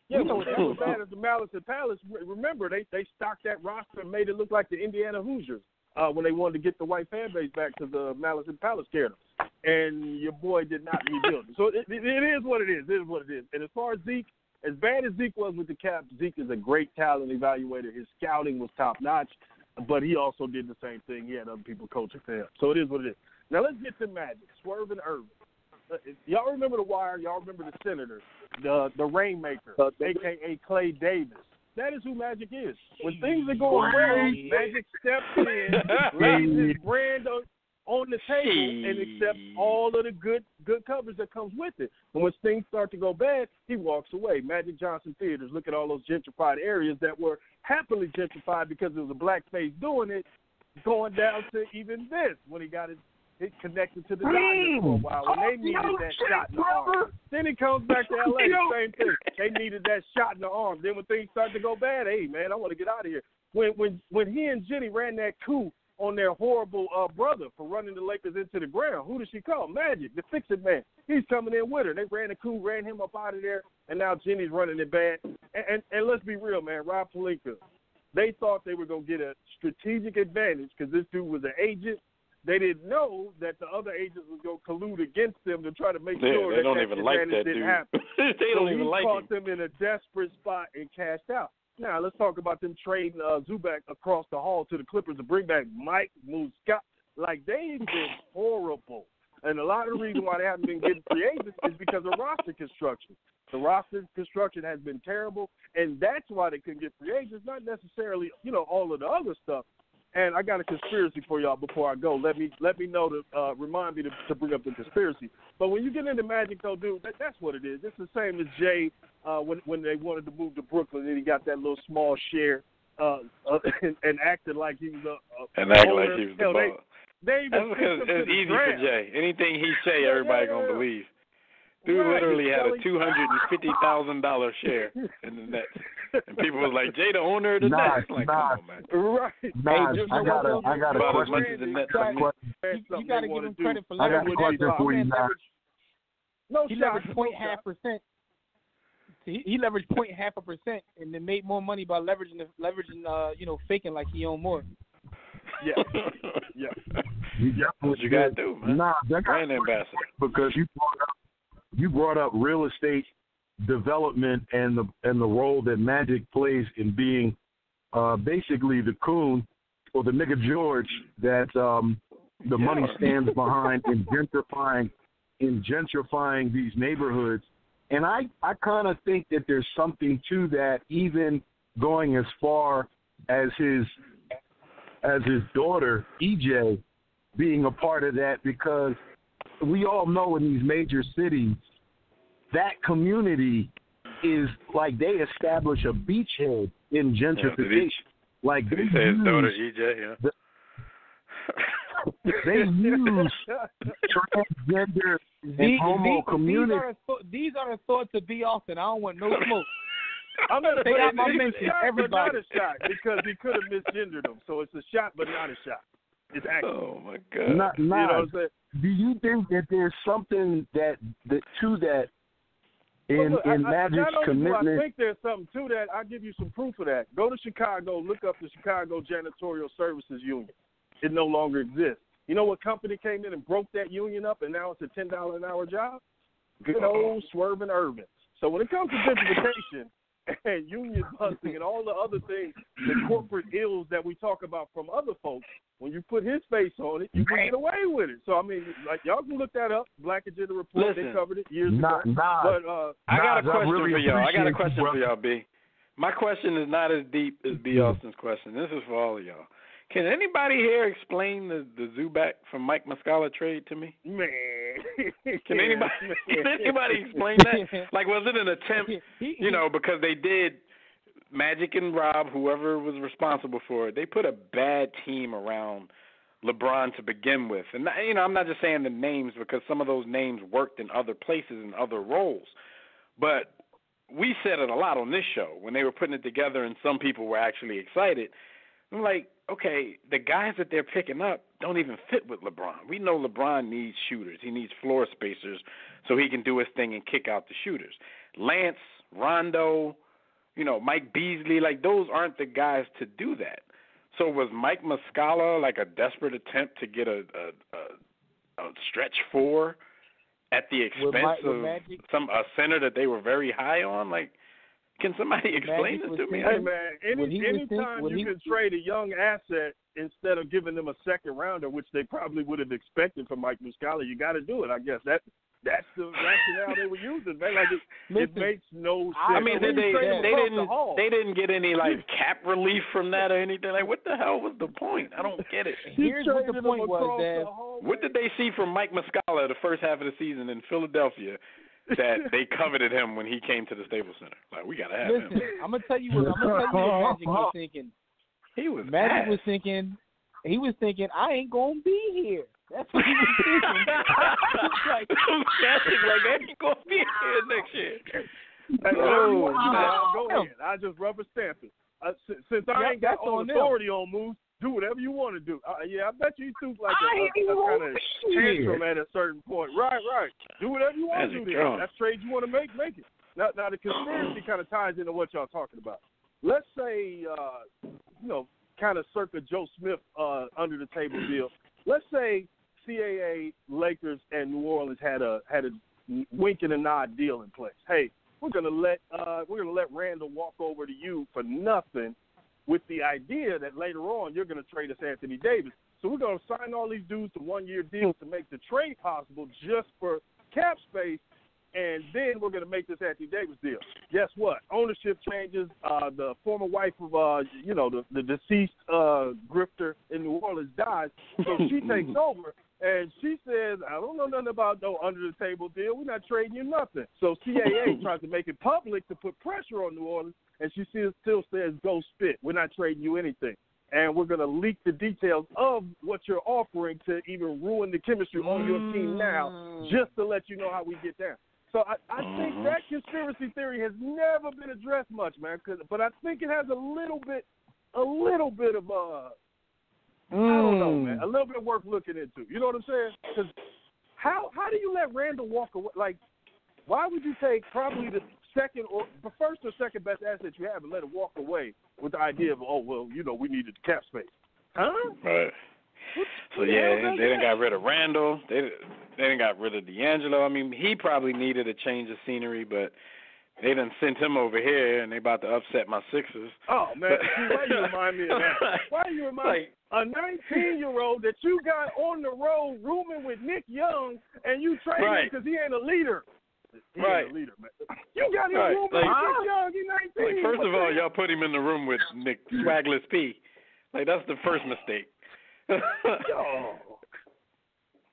Yeah, we know what that was bad as the Malice at Palace. Remember, they stocked that roster and made it look like the Indiana Hoosiers when they wanted to get the white fan base back to the Malice at Palace Kingdom. And your boy did not rebuild it. So it is what it is. It is what it is. And as far as Zeke, as bad as Zeke was with the Caps, Zeke is a great talent evaluator. His scouting was top-notch, but he also did the same thing. He had other people coaching for him. So it is what it is. Now let's get to Magic, Swerve and Irvin. Y'all remember The Wire? Y'all remember the Senator, the Rainmaker, a.k.a. Clay Davis. That is who Magic is. When things are going well, Magic steps in, lays his brand on the table, and accepts all of the good coverage that comes with it. And when things start to go bad, he walks away. Magic Johnson Theaters, look at all those gentrified areas that were happily gentrified because it was a black face doing it, going down to even this when he got it connected to the Dodgers for a while when they needed that shot in the arm. Then he comes back to L.A., same thing. They needed that shot in the arm. Then when things start to go bad, hey, man, I want to get out of here. When he and Jenny ran that coup on their horrible brother for running the Lakers into the ground, who did she call? Magic, the fix-it man. He's coming in with her. They ran the coup, ran him up out of there, and now Jenny's running it bad. And let's be real, man, Rob Pelinka, they thought they were going to get a strategic advantage because this dude was an agent. They didn't know that the other agents was going to collude against them to try to make sure that advantage didn't happen. They don't even like him. He caught them in a desperate spot and cashed out. Now, let's talk about them trading Zubac across the hall to the Clippers to bring back Mike Muscat. Like, they've been horrible. And a lot of the reason why they haven't been getting free agents is because of roster construction. The roster construction has been terrible, and that's why they couldn't get free agents, not necessarily, all of the other stuff. And I got a conspiracy for y'all before I go. Let me know to remind me to bring up the conspiracy. But when you get into Magic, though, dude, that's what it is. It's the same as Jay when they wanted to move to Brooklyn and he got that little small share and acted like he was and acted like he was the boss. That's because it's easy for Jay. Anything he say, everybody gonna believe. Dude literally had a $250,000 share in the Nets, and people was like, "Jay, the owner of the Nets." Like, come on, man. Right. I got a about question. as much as the Nets. You got to give him credit for I got a question for you now. He leveraged 0.5%. He leveraged 0.5%, and then made more money by leveraging, faking like he owned more. Yeah. What you got to do, man? Brand ambassador. Because you brought up real estate development and the role that Magic plays in being basically the coon or the nigga George that the money stands behind in gentrifying these neighborhoods. And I kind of think that there's something to that, even going as far as his daughter EJ being a part of that, because we all know in these major cities, that community is like they establish a beachhead in gentrification. Did he say his daughter EJ? Yeah. They use transgender and homo community. These are the thoughts of B. Austin. I don't want no smoke. I'm gonna they got my mention. Everybody. Not a shot because he could have misgendered them. So it's a shot, but not a shot. It's actually. Oh my God. Not, you know what I'm saying? Do you think that there's something that to that in Magic's commitment? I think there's something to that. I'll give you some proof of that. Go to Chicago, look up the Chicago Janitorial Services Union. It no longer exists. You know what company came in and broke that union up, and now it's a $10 an hour job? Good old Swerve and Irvin. So when it comes to gentrification and union busting and all the other things, the corporate ills that we talk about from other folks, when you put his face on it, you can get away with it. So, I mean, like, y'all can look that up. Black Agenda Report, they covered it years ago. But I got a question for y'all. I got a question for y'all, B. My question is not as deep as B. Austin's question. This is for all of y'all. Can anybody here explain the Zubac from Mike Muscala trade to me? Man. Can anybody explain that? Like, was it an attempt, because they did Magic and Rob, whoever was responsible for it, they put a bad team around LeBron to begin with. And, I'm not just saying the names because some of those names worked in other places and other roles. But we said it a lot on this show when they were putting it together and some people were actually excited. I'm like, okay, the guys that they're picking up don't even fit with LeBron. We know LeBron needs shooters. He needs floor spacers so he can do his thing and kick out the shooters. Lance, Rondo, Mike Beasley, like those aren't the guys to do that. So was Mike Muscala like a desperate attempt to get a stretch four at the expense of a center that they were very high on? Like, can somebody explain this to me? Hey, man, anytime you can trade a young asset instead of giving them a second rounder, which they probably would have expected from Mike Muscala, you got to do it, I guess. That's the rationale they were using, man. Like it makes no sense. I mean, they didn't get any like cap relief from that or anything. Like, what the hell was the point? I don't get it. Here's what the point was, Dad. What did they see from Mike Muscala the first half of the season in Philadelphia that they coveted him when he came to the Staples Center? Like, we gotta have him. I'm gonna tell you what Magic was thinking. Magic was thinking. He was thinking, I ain't gonna be here. That's what he was thinking. Like, I ain't gonna be here next year. Go ahead. I just rubber stamp it. Since I ain't got all authority on moves, do whatever you want to do. I bet you took like a kind of tantrum at a certain point. Right. Do whatever you want to do there. That's trade you want to make it. Now the conspiracy kind of ties into what y'all talking about. Let's say, kind of circa Joe Smith under the table deal. Let's say CAA, Lakers, and New Orleans had a wink and a nod deal in place. Hey, we're gonna let Randall walk over to you for nothing, with the idea that later on you're gonna trade us Anthony Davis. So we're gonna sign all these dudes to 1-year deals to make the trade possible just for cap space, and then we're gonna make this Anthony Davis deal. Guess what? Ownership changes. The former wife of the deceased grifter in New Orleans dies, so she takes over. And she says, I don't know nothing about no under-the-table deal. We're not trading you nothing. So CAA tries to make it public to put pressure on New Orleans, and she still says, go spit. We're not trading you anything. And we're going to leak the details of what you're offering to even ruin the chemistry on your team now, just to let you know how we get down. So I think that conspiracy theory has never been addressed much, man. But I think it has a little bit of I don't know, man. A little bit worth looking into. You know what I'm saying? Because how do you let Randall walk away? Like, why would you take probably the first or second best asset you have and let it walk away with the idea of, we needed the cap space? Huh? Right. So, they done got rid of Randall. They done got rid of D'Angelo. I mean, he probably needed a change of scenery, but they done sent him over here, and they about to upset my Sixers. Oh, man. Why you remind me of that? Why you remind me? A 19-year-old that you got on the road rooming with Nick Young, and you trade him because he ain't a leader. He ain't a leader, man. You got him rooming with Nick Young. He's 19. First of all, y'all put him in the room with Nick Swagless P. Like, that's the first mistake.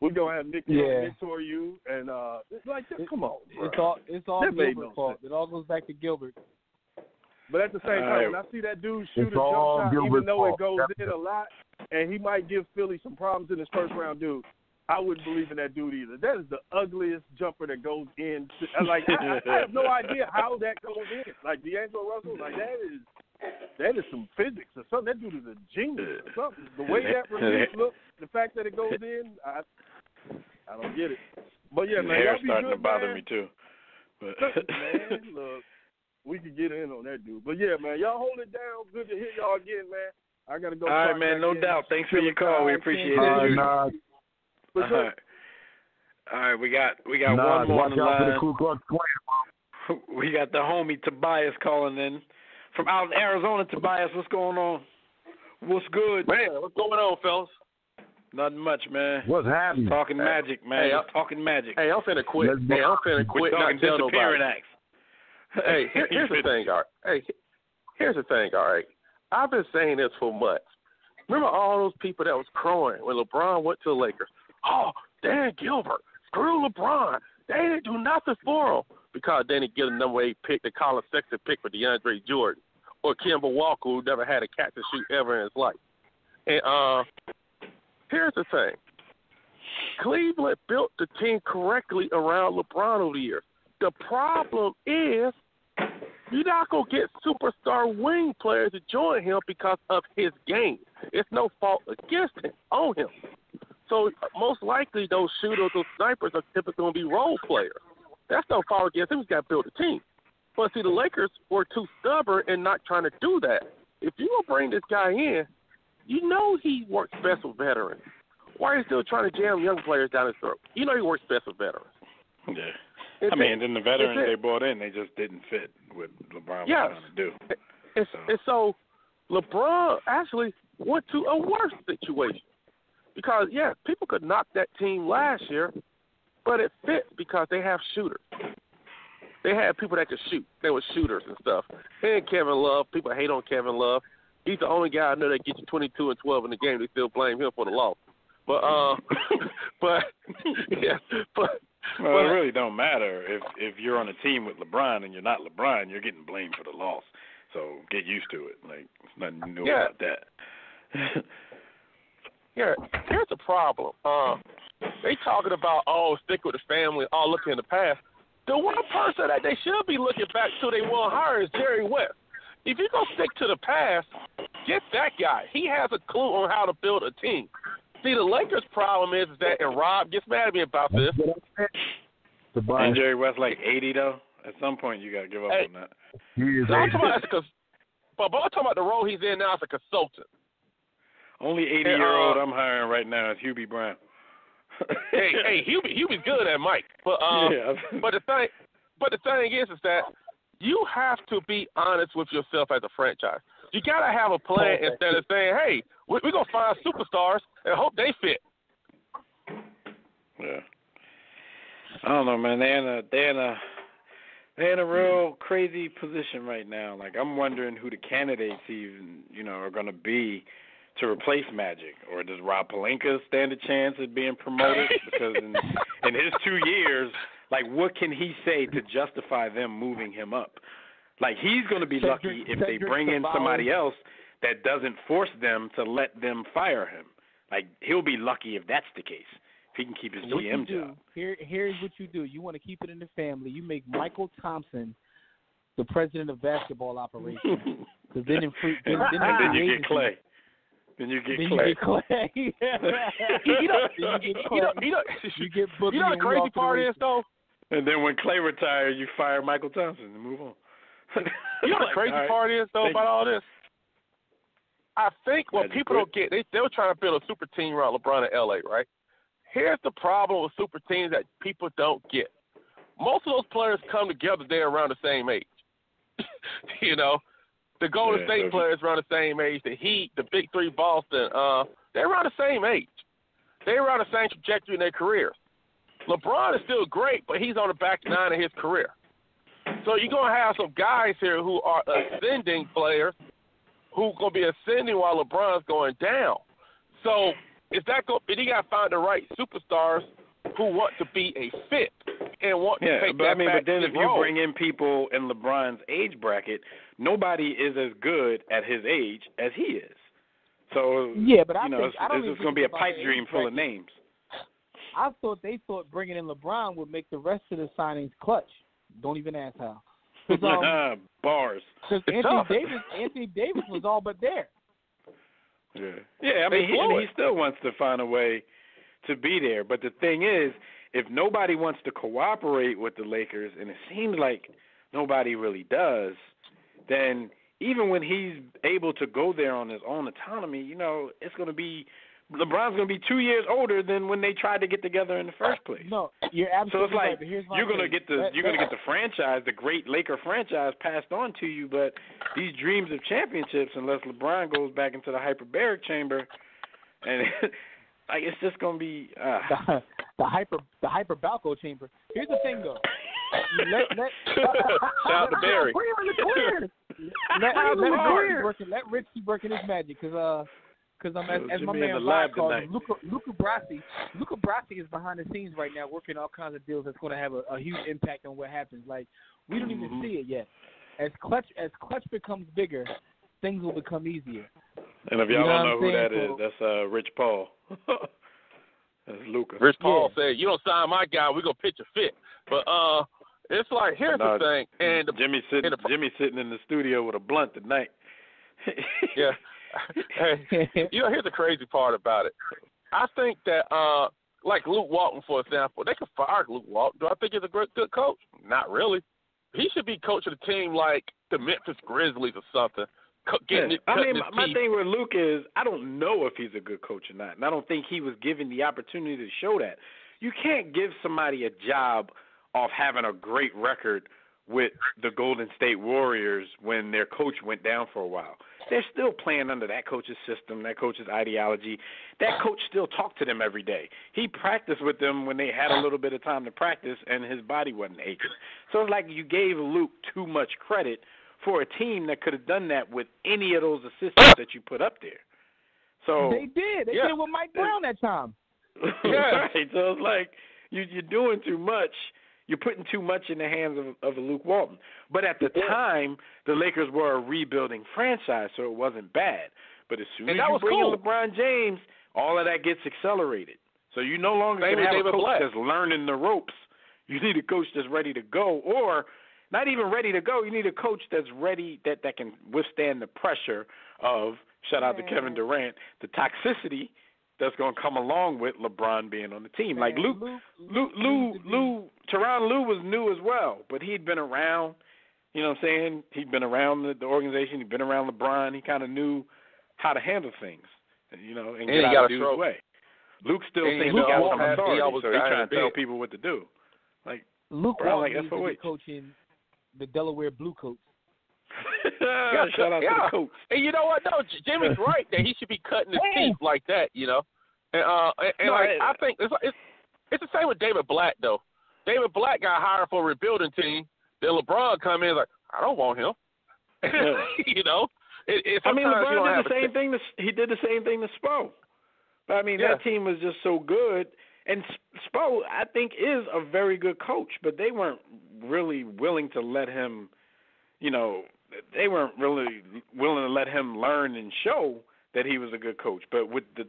We're going to have Nick mentor you, and it's like, come on, bro. It's all Gilbert's fault. It all goes back to Gilbert. But at the same time, when I see that dude shoot a jump shot, even though it goes in a lot, and he might give Philly some problems in his first-round dude, I wouldn't believe in that dude either. That is the ugliest jumper that goes in. Like, I have no idea how that goes in. Like, D'Angelo Russell, like, that is some physics or something. That dude is a genius or something. The way that release looks, the fact that it goes in, I don't get it. But, yeah, man, hair's y'all be starting good, to bother man. me, too. But man, look. We could get in on that dude. But, yeah, man, y'all hold it down. Good to hear y'all again, man. I got to go. All right, man, no doubt. Thanks for your call. We appreciate it. All right. All right, we got one more on the line. We got the homie Tobias calling in from out in Arizona. Tobias, what's going on? What's good? Man, what's going on, fellas? Nothing much, man. What's happening? Talking magic, man. Talking magic. Hey, I'm finna quit. We're talking disappearing acts. Hey, here's the thing, all right. Here's the thing, all right. I've been saying this for months. Remember all those people that was crowing when LeBron went to the Lakers? Oh, Dan Gilbert, screw LeBron. They didn't do nothing for him because they didn't get a number 8 pick, the Colin Sexton pick for DeAndre Jordan, or Kemba Walker, who never had a catch and shoot ever in his life. And here's the thing. Cleveland built the team correctly around LeBron over the years. The problem is you're not going to get superstar wing players to join him because of his game. It's no fault against him, on him. So most likely those shooters, those snipers are typically going to be role players. That's no fault against him. He's got to build a team. But, see, the Lakers were too stubborn in not trying to do that. If you're going to bring this guy in, you know he works best with veterans. Why are you still trying to jam young players down his throat? You know he works best with veterans. Yeah. Then the veterans they brought in, they just didn't fit what LeBron was trying to do. And so LeBron actually went to a worse situation. Because, people could knock that team last year, but it fit because they have shooters. They had people that could shoot. They were shooters and stuff. And Kevin Love, people hate on Kevin Love. He's the only guy I know that gets you 22 and 12 in the game. They still blame him for the loss. But it really don't matter if you're on a team with LeBron and you're not LeBron, you're getting blamed for the loss. So get used to it. Like, there's nothing new about that. Here's the problem. They talking about, stick with the family, looking in the past. The one person that they should be looking back to they won't hire is Jerry West. If you're going to stick to the past, get that guy. He has a clue on how to build a team. See, the Lakers' problem is that, and Rob gets mad at me about this. And Jerry West like 80, though? At some point, you got to give up on that. I'm talking about the role he's in now as a consultant. Only 80-year-old I'm hiring right now is Hubie Brown. hey, Hubie's good at Mike. But the thing is that you have to be honest with yourself as a franchise. You got to have a plan instead of saying, hey, we're going to find superstars and hope they fit. Yeah. I don't know, man. They're in a real crazy position right now. Like, I'm wondering who the candidates even, are going to be to replace Magic. Or does Rob Pelinka stand a chance at being promoted? Because in his 2 years, like, what can he say to justify them moving him up? Like, he's going to be lucky if they bring in somebody else that doesn't force them to let them fire him. Like, he'll be lucky if that's the case, if he can keep his GM job. Here's what you do. You want to keep it in the family. You make Michael Thompson the president of basketball operations. Then you get Clay. Then you get Clay. You get Boogie. You know the crazy part is, though? And then when Clay retires, you fire Michael Thompson and move on. You know the crazy part is, though, about all this? I think what people don't get, they were trying to build a super team around LeBron in L.A., right? Here's the problem with super teams that people don't get. Most of those players come together, they're around the same age. The Golden State players around the same age. The Heat, the Big Three, Boston, they're around the same age. They're around the same trajectory in their careers. LeBron is still great, but he's on the back nine of his career. So you're going to have some guys here who are ascending players who are going to be ascending while LeBron's going down. So you got to find the right superstars who want to be a fit and want to take that back. But then if you bring in people in LeBron's age bracket, nobody is as good at his age as he is. So but I think it's going to be a pipe dream full of names. I thought they thought bringing in LeBron would make the rest of the signings clutch. Don't even ask how. Bars. Because Anthony Davis was all but there. Yeah. I mean, he still wants to find a way to be there. But the thing is, if nobody wants to cooperate with the Lakers, and it seems like nobody really does, then even when he's able to go there on his own autonomy, it's going to be LeBron's going to be 2 years older than when they tried to get together in the first place. No, you're absolutely right. So it's like you're going to get the franchise, the great Laker franchise, passed on to you. But these dreams of championships, unless LeBron goes back into the hyperbaric chamber, and it's just going to be the hyperbalco chamber. Here's the thing, though. Shout out to Barry. Let Rich keep working his magic, because as my man Bob calls him, Luca Brasi. Luca Brasi is behind the scenes right now working all kinds of deals that's going to have a huge impact on what happens. Like, we don't even see it yet. As Clutch becomes bigger, things will become easier. And if y'all don't know who that is, that's Rich Paul. That's Luka. Rich Paul said, "You don't sign my guy, we're gonna pitch a fit." But it's like here's the thing, and Jimmy's sitting in the studio with a blunt tonight. Yeah. Hey, here's the crazy part about it. I think that like Luke Walton, for example, they could fire Luke Walton. Do I think he's a good coach? Not really. He should be coaching a team like the Memphis Grizzlies or something. My thing with Luke is I don't know if he's a good coach or not, and I don't think he was given the opportunity to show that. You can't give somebody a job off having a great record with the Golden State Warriors when their coach went down for a while. They're still playing under that coach's system, that coach's ideology. That coach still talked to them every day. He practiced with them when they had a little bit of time to practice and his body wasn't aching. So it's like you gave Luke too much credit for a team that could have done that with any of those assistants that you put up there. So they did. They did with Mike Brown that time. Yeah. Right. So it's like you're doing too much. You're putting too much in the hands of Luke Walton. But at the time, the Lakers were a rebuilding franchise, so it wasn't bad. But as soon as you bring in LeBron James, all of that gets accelerated. So you no longer have a coach that's learning the ropes. You need a coach that's ready to go, or not even ready to go. You need a coach that's ready, that can withstand the pressure of, shout out to Kevin Durant, the toxicity that's going to come along with LeBron being on the team. Like Tyronn Lue was new as well, but he'd been around, you know what I'm saying? He'd been around the organization. He'd been around LeBron. He kind of knew how to handle things, you know, and get out of dude's way. Luke still thinks he got some authority, so he's trying to tell people what to do. Like Luke Walton needs to be coaching the Delaware Blue Coats. Shout out to the coach. And you know what? No, Jimmy's right that he should be cutting his teeth like that, you know. And I think it's the same with David Black though. David Black got hired for a rebuilding team. Then LeBron come in like, I don't want him. You know. LeBron did the same thing. He did the same thing to Spo. But I mean, that team was just so good. And Spo, I think, is a very good coach. But they weren't really willing to let him. You know, they weren't really willing to let him learn and show that he was a good coach. But with the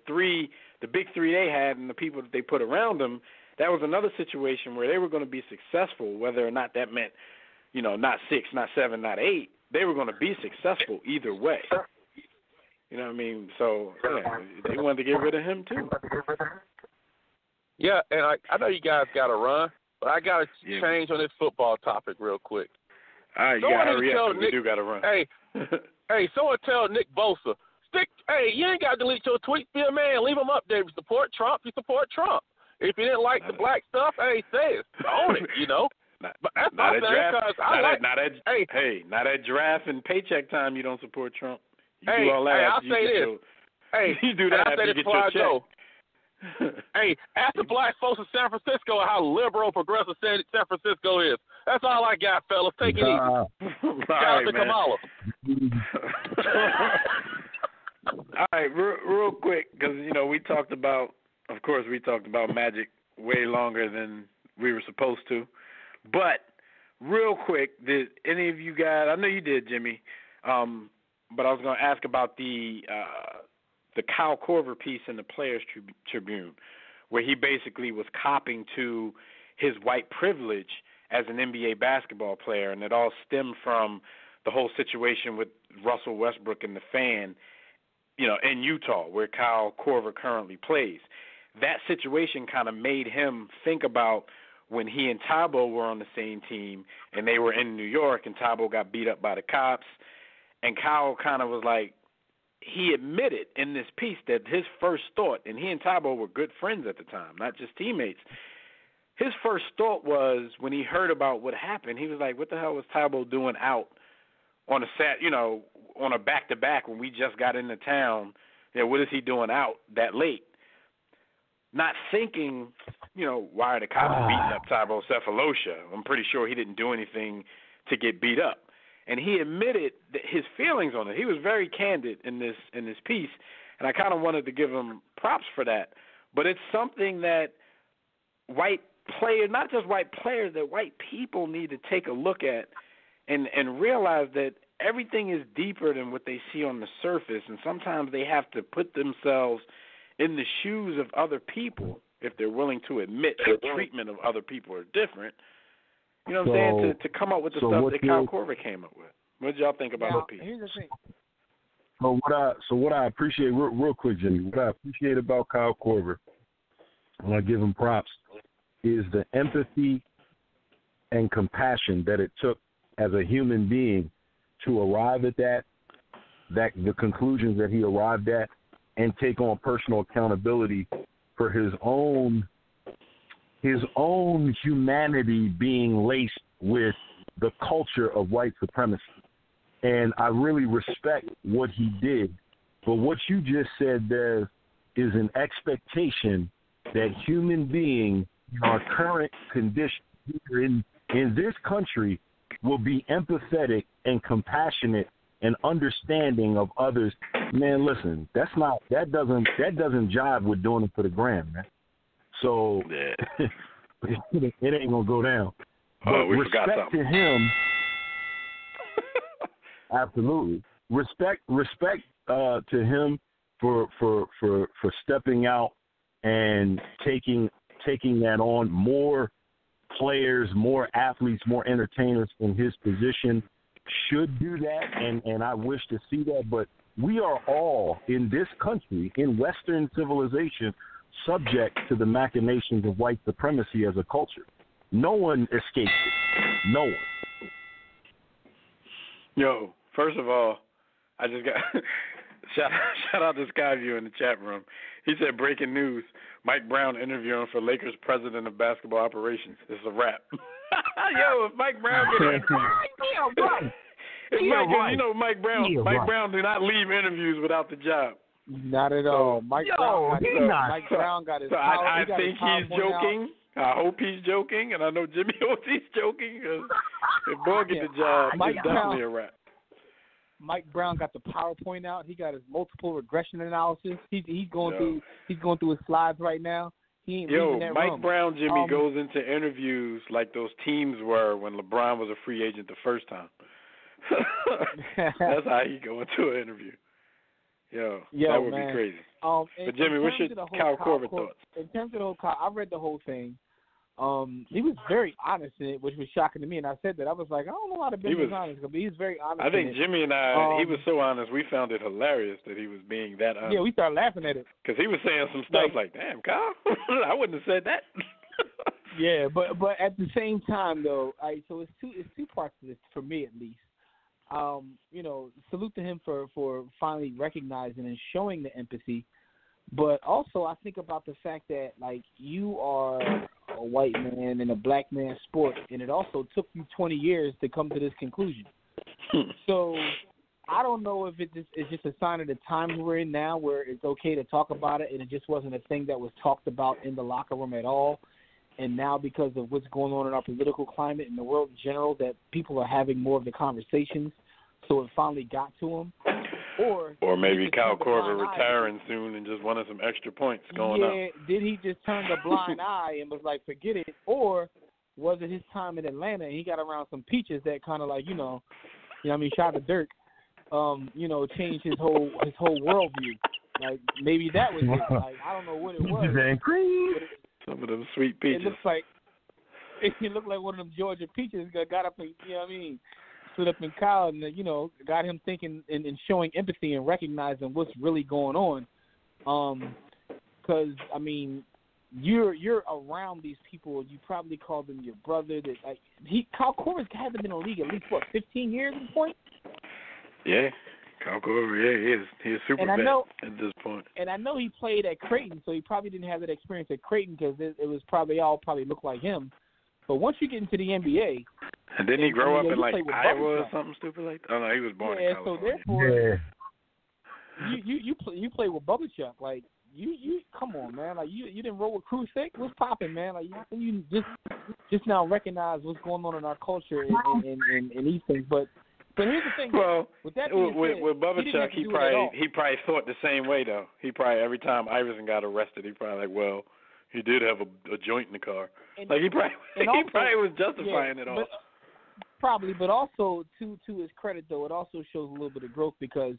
big three they had and the people that they put around him, that was another situation where they were going to be successful, whether or not that meant, you know, not 6, not 7, not 8. They were going to be successful either way. You know what I mean? So, they wanted to get rid of him too. Yeah, and I know you guys got to run, but I got to change on this football topic real quick. All right, you got to hurry up. We do got to run. Hey, someone tell Nick Bosa, you ain't got to delete your tweets. Be a man. Leave them up there. If you support Trump, you support Trump. If you didn't like the black stuff, say it. Own it, you know. But that's not that draft. Not at draft and paycheck time. You don't support Trump. You do all that. I'll say this. You do that after you get your check. Hey, ask the black folks in San Francisco how liberal, progressive San Francisco is. That's all I got, fellas. Take it easy. Shout out to Kamala. All right, real quick, because, you know, we talked about Magic way longer than we were supposed to. But real quick, did any of you guys, I know you did, Jimmy, but I was going to ask about the Kyle Korver piece in the Players Tribune, where he basically was copping to his white privilege as an NBA basketball player, and it all stemmed from the whole situation with Russell Westbrook and the Fan, you know, in Utah, where Kyle Korver currently plays. That situation kind of made him think about when he and Thabo were on the same team, and they were in New York, and Thabo got beat up by the cops, and Kyle kind of was like, he admitted in this piece that his first thought, and he and Thabo were good friends at the time, not just teammates. His first thought was, when he heard about what happened, he was like, what the hell was Thabo doing out on a back-to-back when we just got into town? You know, what is he doing out that late? Not thinking, you know, why are the cops beating up Thabo Cephalosha? I'm pretty sure he didn't do anything to get beat up. And he admitted that his feelings on it. He was very candid in this piece, and I kind of wanted to give him props for that. But it's something that white players, not just white players, that white people need to take a look at and realize that everything is deeper than what they see on the surface, and sometimes they have to put themselves in the shoes of other people, if they're willing to admit the treatment of other people are different, you know what I'm saying, to come up with the stuff that Kyle Korver came up with. What did y'all think about that piece? Here's the thing. So what I appreciate, real quick, Jimmy, what I appreciate about Kyle Korver, and I give him props, is the empathy and compassion that it took as a human being to arrive at that the conclusions that he arrived at, and take on personal accountability for his own humanity being laced with the culture of white supremacy. And I really respect what he did. But what you just said there is an expectation that human beings in our current condition here in this country will be empathetic and compassionate and understanding of others. Man, listen, that doesn't jive with doing it for the gram, man. So it ain't gonna go down. But we respect forgot something. to him. Absolutely. Respect to him for stepping out and taking that on. More players, more athletes, more entertainers in his position should do that, and I wish to see that. But we are all in this country, in Western civilization, subject to the machinations of white supremacy as a culture. No one escapes it. No one. Yo, first of all, I just got shout out to Skyview in the chat room. He said, breaking news, Mike Brown interviewing for Lakers president of basketball operations. It's a wrap. Yo, if Mike Brown get you know Mike Brown do not leave interviews without the job. Not at all. Mike Brown got his power. I think he's joking. I hope he's joking, and I know Jimmy hopes he's joking. Cause if Boy get the job, it's definitely a wrap. Mike Brown got the PowerPoint out. He got his multiple regression analysis. He's going through his slides right now. He ain't leaving that Mike room. Brown, Jimmy, goes into interviews like those teams were when LeBron was a free agent the first time. That's how he go into an interview. That would be crazy. But Jimmy, what's your Kyle Korver thoughts? In terms of the whole Kyle, I read the whole thing. He was very honest in it, which was shocking to me. And I said that I was like, I don't know how to be honest, but he's very honest. I think Jimmy and I, he was so honest. We found it hilarious that he was being that honest. Yeah, we started laughing at it because he was saying some stuff like, "Damn, Kyle, I wouldn't have said that." Yeah, but at the same time though, so it's two parts to this for me at least. Salute to him for finally recognizing and showing the empathy. But also I think about the fact that, like, you are a white man in a black man's sport, and it also took you 20 years to come to this conclusion. So I don't know if it's just a sign of the times we're in now where it's okay to talk about it, and it just wasn't a thing that was talked about in the locker room at all. And now because of what's going on in our political climate and the world in general, that people are having more of the conversations, so it finally got to them. Or maybe Kyle Korver retiring soon and just wanted some extra points going up. Yeah, did he just turn the blind eye and was like, forget it? Or was it his time in Atlanta and he got around some peaches that kind of like, shot the Dirk, changed his whole worldview. Like, maybe that was it. Like, I don't know what it was. Some of them sweet peaches. It looked like one of them Georgia peaches got up and, stood up in Kyle and, got him thinking and showing empathy and recognizing what's really going on. Because, you're around these people. You probably call them your brother. Kyle Korver hasn't been in the league at least, 15 years at this point? Yeah. Kyle Korver, he is super vet at this point. And I know he played at Creighton, so he probably didn't have that experience at Creighton because it was probably looked like him. But once you get into the NBA, and didn't he grow up in like Iowa or something stupid like that? Oh no, he was born in California. So therefore, you play with Bubba Chuck. Like you come on, man. Like you didn't roll with Crew Sick. What's popping, man? Like you just now recognize what's going on in our culture and these things. But here's the thing. Well, with Bubba Chuck, he probably thought the same way though. He probably every time Iverson got arrested, he probably like, well, he did have a joint in the car. He probably was justifying it all. Probably, but also to his credit though, it also shows a little bit of growth because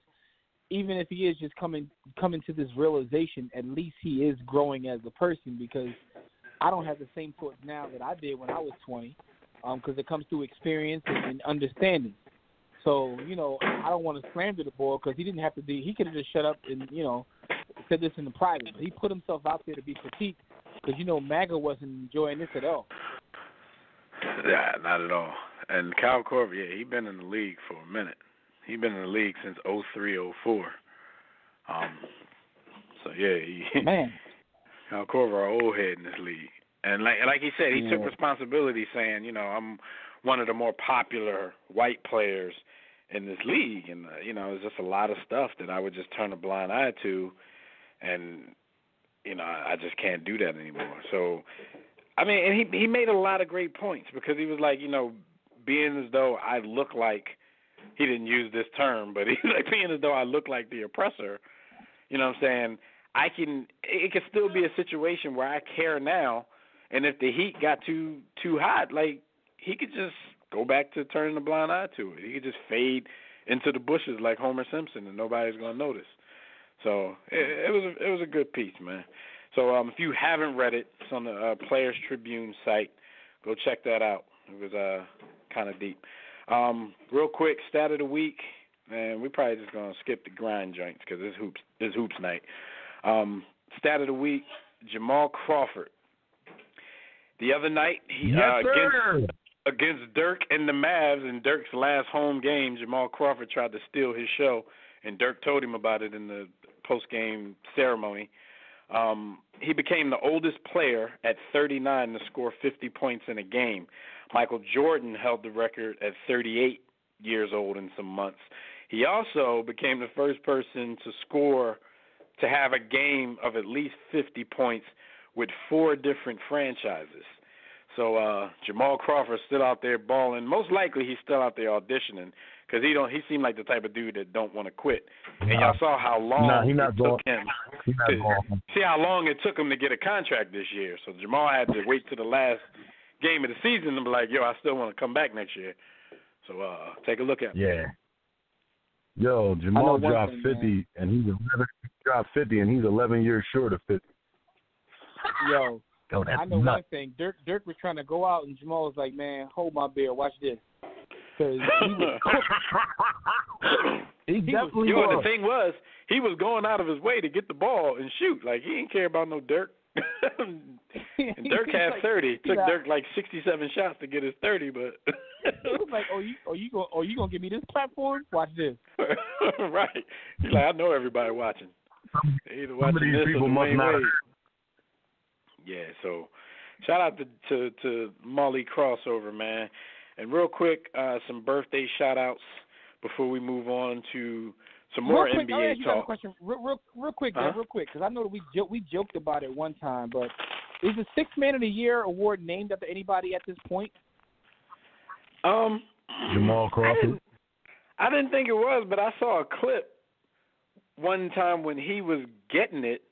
even if he is just coming to this realization, at least he is growing as a person, because I don't have the same thoughts now that I did when I was 20, because it comes through experience and understanding. So, I don't want to slander the boy, because he didn't have to do. He could have just shut up and, said this in the private. But he put himself out there to be critiqued, because, MAGA wasn't enjoying this at all. Yeah, not at all. And Kyle Korver, he been in the league for a minute. He's been in the league since 03, 04. Man. Kyle Korver, an old head in this league. And like he said, he took responsibility, saying, I'm one of the more popular white players in this league. And, there's just a lot of stuff that I would just turn a blind eye to. And, I just can't do that anymore. So, and he made a lot of great points, because he was like, being as though I look like, he didn't use this term, but he's like, being as though I look like the oppressor, you know what I'm saying? It could still be a situation where I care now, and if the heat got too hot, like, he could just go back to turning a blind eye to it. He could just fade into the bushes like Homer Simpson, and nobody's going to notice. So it was a good piece, man. So if you haven't read it, it's on the Players Tribune site. Go check that out. It was kind of deep. Real quick, stat of the week, and we're probably just going to skip the grind joints because it's hoops night. Stat of the week, Jamal Crawford. The other night, against Dirk and the Mavs, in Dirk's last home game, Jamal Crawford tried to steal his show, and Dirk told him about it in the post-game ceremony. He became the oldest player at 39 to score 50 points in a game. Michael Jordan held the record at 38 years old in some months. He also became the first person to have a game of at least 50 points with 4 different franchises. So Jamal Crawford's still out there balling. Most likely he's still out there auditioning, because he seemed like the type of dude that don't want to quit. And y'all saw how long it took him. See how long it took him to get a contract this year. So Jamal had to wait to the last game of the season and be like, I still want to come back next year. So take a look at him. Yeah. Yo, Jamal dropped 50, and he's 11 years short of 50. Yo, that's I know nuts. one thing. Dirk was trying to go out, and Jamal was like, "Man, hold my beer. Watch this." Because he was the thing was, he was going out of his way to get the ball and shoot. Like, he didn't care about no Dirk. And Dirk had 30. Took Dirk like 67 shots to get his 30, but he was like, you gonna give me this platform? Watch this. Right. He's like, I know everybody watching. Either watching this or Dwayne Wade. Yeah, so shout out to Molly Crossover, man. And real quick, some birthday shout outs before we move on to some more real quick, NBA you talk. Got a question. Real quick, Dad, real quick, because I know that we joked about it one time, but is the Sixth Man of the Year award named after anybody at this point? Jamal Crawford. I didn't think it was, but I saw a clip one time when he was getting it,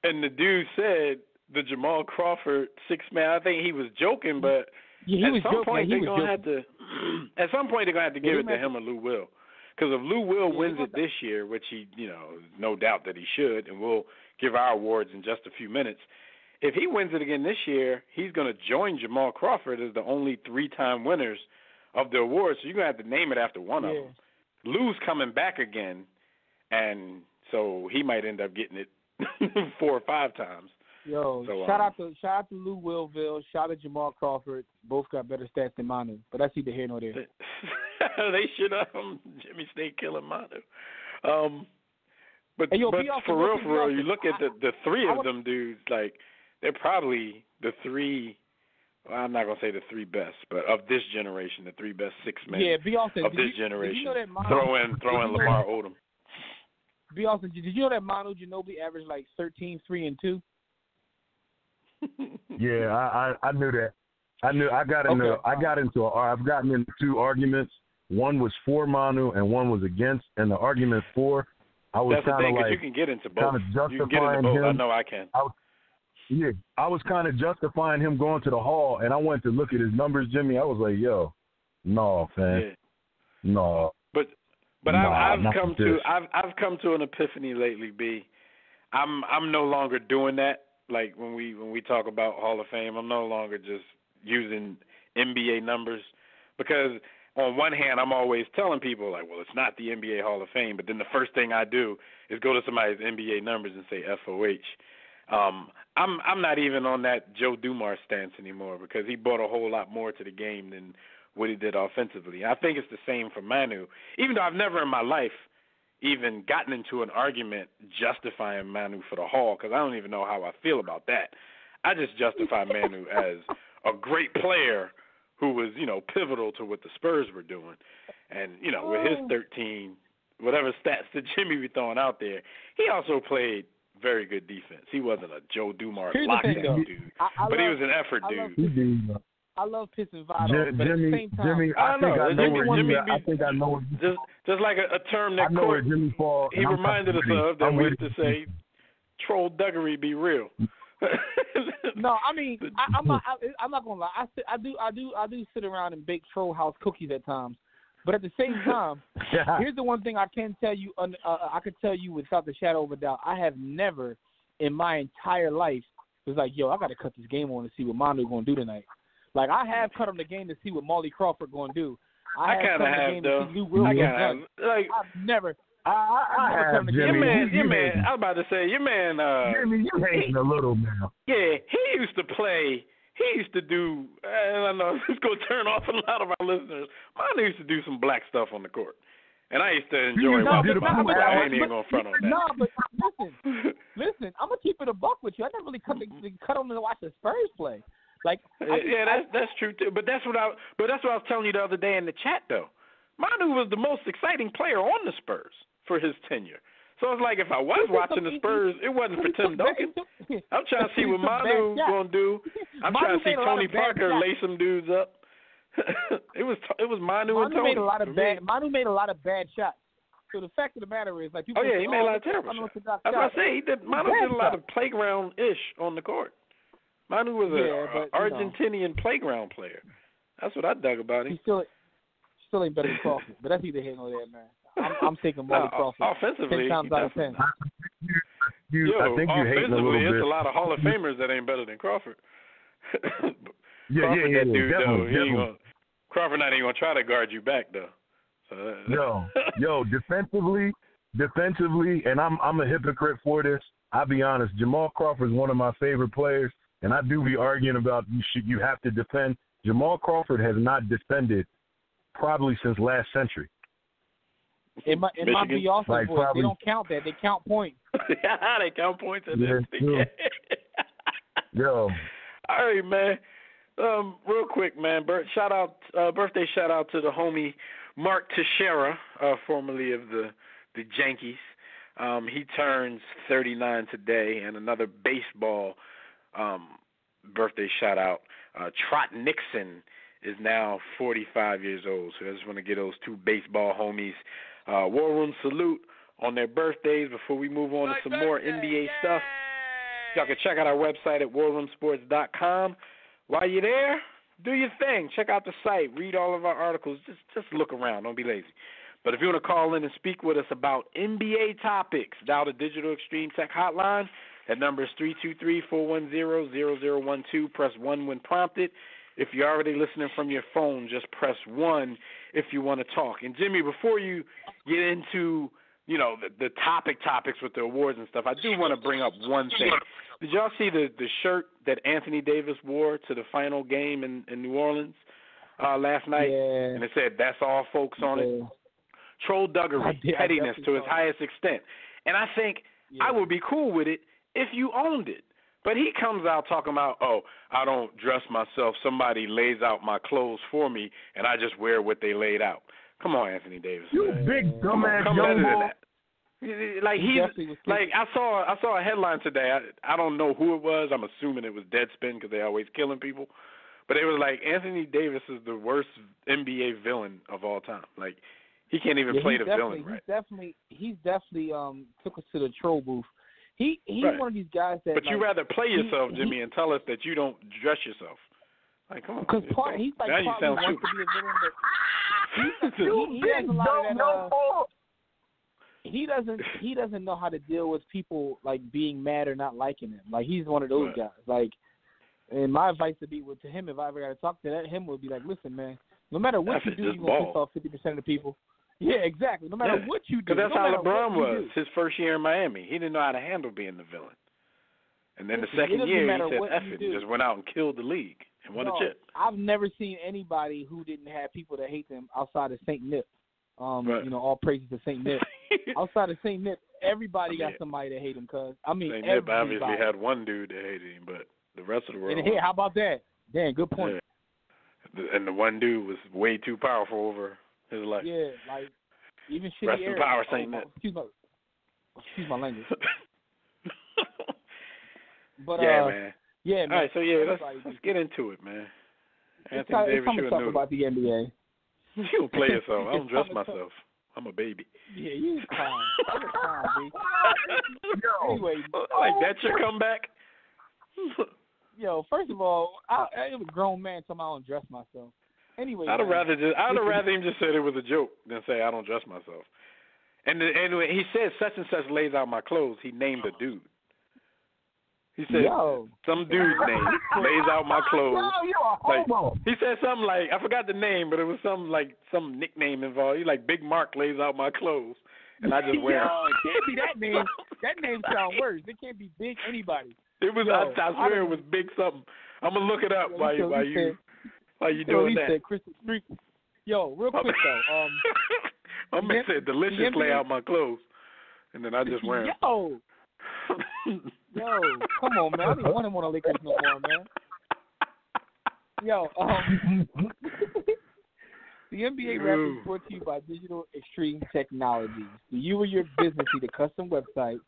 and the dude said the Jamal Crawford Sixth Man. I think he was joking, but at some point they're gonna have to give it to him or Lou Will. Because if Lou Will wins it this year, which he, no doubt that he should, and we'll give our awards in just a few minutes. If he wins it again this year, he's going to join Jamal Crawford as the only 3-time winners of the award. So you're going to have to name it after one of them. Lou's coming back again, and so he might end up getting it 4 or 5 times. Yo, so, shout out to Lou Willville. Shout out to Jamal Crawford. Both got better stats than Manu, but that's neither here nor there. They should Jimmy State killing Manu. But for real, you look at the 3 of them dudes, like they're probably the 3. Well, I'm not gonna say the 3 best, but of this generation, the 3 best 6 men of this generation. Throw in Lamar Odom. Be awesome. Did you know that Manu Ginobili averaged like 13, 3, and 2? Yeah, I knew that. I've gotten into 2 arguments. One was for Manu and one was against, and the argument for, I was kind of like, you can get into both. You can get into both. I know I can. I was kind of justifying him going to the Hall, and I went to look at his numbers, Jimmy. I was like, yo, no, fam, no. But But I've come to an epiphany lately, B. I'm no longer doing that. Like when we talk about Hall of Fame, I'm no longer just using NBA numbers, because on one hand I'm always telling people like, well, it's not the NBA Hall of Fame, but then the first thing I do is go to somebody's NBA numbers and say FOH. I'm not even on that Joe Dumars stance anymore, because he brought a whole lot more to the game than what he did offensively. I think it's the same for Manu, even though I've never in my life even gotten into an argument justifying Manu for the Hall, because I don't even know how I feel about that. I just justify Manu as a great player who was, pivotal to what the Spurs were doing. And, with his 13, whatever stats that Jimmy be throwing out there, he also played very good defense. He wasn't a Joe Dumars lockdown dude, but he was an effort dude. I love pissing Votto, but at the same time, Jimmy, I think I know. Just like a term that Court, he reminded us of that we used to say, troll duggery be real. No, I mean, I'm not gonna lie. I do sit around and bake troll house cookies at times, but at the same time, here's the one thing I can tell you. I can tell you without the shadow of a doubt, I have never in my entire life was like, yo, I got to cut this game on to see what Manu gonna do tonight. Like, I have cut on the game to see what Molly Crawford going to do. I kind of have, though. I've never. I have, Jimmy. Your man, I was about to say, your man. Jimmy, you hating a little now. Yeah, he used to play. He used to do, and I know it's going to turn off a lot of our listeners. Manu used to do some black stuff on the court. And I used to enjoy watching him. I ain't even going to front on that. No, but listen, I'm going to keep it a buck with you. I never really cut on to watch the Spurs play. Like, that's true too. But that's what I was telling you the other day in the chat though. Manu was the most exciting player on the Spurs for his tenure. So it's like if I was watching the Spurs, it wasn't for Tim Duncan. I'm trying to see what Manu gonna do. I'm trying to see Tony Parker lace some dudes up. it was Manu and Tony. Manu made a lot of bad shots. So the fact of the matter is, like, people. Oh yeah, he made a lot of terrible shots. That's what I say. Manu did a lot of playground-ish on the court. Manu was an Argentinian playground player. That's what I dug about him. He still ain't better than Crawford, but that's either here or there, man. I'm taking Molly Crawford. Offensively, 10 times out of 10. I think you hating a little bit. It's a lot of Hall of Famers that ain't better than Crawford. Crawford, that dude, definitely. Crawford not even gonna try to guard you back though. So, yo, defensively, and I'm a hypocrite for this. I'll be honest. Jamal Crawford is one of my favorite players. And I do be arguing about you have to defend. Jamal Crawford has not defended probably since last century. It might be also, like, they don't count that. They count points. They count points at this. Yo. All right, man. Real quick, man. Birthday shout out to the homie Mark Teixeira, formerly of the Yankees. He turns 39 today, and another baseball birthday shout out. Trot Nixon is now 45 years old. So I just want to give those two baseball homies War Room salute on their birthdays before we move on to some more NBA stuff. Y'all can check out our website at warroomsports.com. While you're there, do your thing. Check out the site. Read all of our articles. Just look around. Don't be lazy. But if you want to call in and speak with us about NBA topics, dial the Digital Extreme Tech Hotline. That number is 323-410-0012. Press 1 when prompted. If you're already listening from your phone, just press 1 if you want to talk. And, Jimmy, before you get into, the topics with the awards and stuff, I do want to bring up one thing. Did y'all see the shirt that Anthony Davis wore to the final game in New Orleans last night? Yeah. And it said, "That's all, folks," on it. Troll duggery, pettiness to its highest extent. And I think I would be cool with it if you owned it. But he comes out talking about, I don't dress myself. Somebody lays out my clothes for me, and I just wear what they laid out. Come on, Anthony Davis. You big dumbass young boy. Like I saw a headline today. I don't know who it was. I'm assuming it was Deadspin because they're always killing people. But it was like Anthony Davis is the worst NBA villain of all time. Like he can't even play the villain right. He's definitely took us to the troll booth. He's right. One of these guys that. But you rather play yourself, Jimmy, and tell us that you don't dress yourself. Like, come on. Because he's like now you sound wants to be a villain, but he has a lot of that. he doesn't know how to deal with people like being mad or not liking him. Like he's one of those guys. Like, and my advice to him if I ever got to talk to him would be like, listen, man, no matter what you do, you're gonna piss off 50% of the people. Yeah, exactly. No matter what you do. Because that's how LeBron was his first year in Miami. He didn't know how to handle being the villain. And then the second year, he said, F it, and just went out and killed the league and won a chip. I've never seen anybody who didn't have people that hate them outside of St. Nip. All praises to St. Nip. Outside of St. Nip, everybody got somebody that hate him. St. Nip obviously had one dude that hated him, but the rest of the world. And hey, how about that? Damn, good point. Yeah. And the one dude was way too powerful over his life. Yeah, like even shitty Rest in power, St. Nip. Excuse my language. But man. Yeah, man. All right, so let's get into it, man. It's time to talk about the NBA. You don't play yourself. I don't dress myself. I'm a baby. Yeah, you clown. I'm a clown, B. Anyway, like that's your comeback. Yo, first of all, I'm a grown man, so I don't dress myself. Anyway, I'd have rather him just said it was a joke than say I don't dress myself. And when he said such and such lays out my clothes, he named a dude. He said some dude's name lays out my clothes. He said something like, I forgot the name, but it was some nickname involved. He like Big Mark lays out my clothes, and I just wear them. It can't be that name. That name sounds worse. It can't be Big anybody. It was. I swear it was Big something. I'm gonna look it up while you doing that. Yo, real quick though. I'm gonna say delicious lay out my clothes, and then I just wear them. Yo, come on, man. I didn't want him on the Lakers no more, man. Yo, the NBA Rap is brought to you by Digital Extreme Technologies. Do you or your business need a custom website?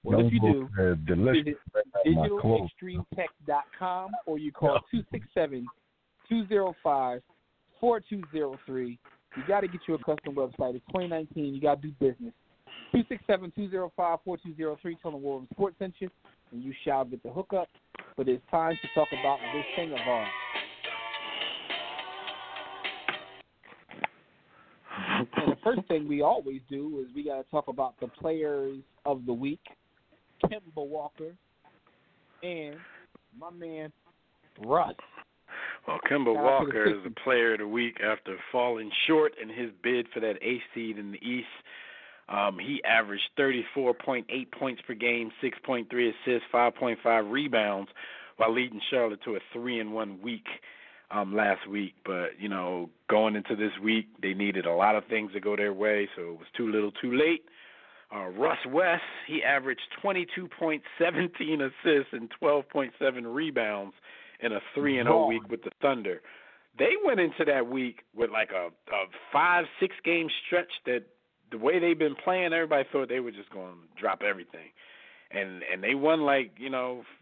Well, if you do, visit digitalextremetech.com or you call 267-205-4203. You got to get you a custom website. It's 2019. You got to do business. 267-205-4203. Tell them War Room Sports sent you, and you shall get the hookup. But it's time to talk about this thing of ours. And the first thing we always do is we got to talk about the players of the week, Kemba Walker, and my man, Russ. Well, Kemba Walker is the player of the week after falling short in his bid for that 8th seed in the East. He averaged 34.8 points per game, 6.3 assists, 5.5 rebounds, while leading Charlotte to a 3-1 week last week. But, going into this week, they needed a lot of things to go their way, so it was too little too late. Russ West, he averaged 22.17 assists and 12.7 rebounds in a 3-0 week with the Thunder. They went into that week with like a 5-6 game stretch that the way they've been playing, everybody thought they were just going to drop everything. And they won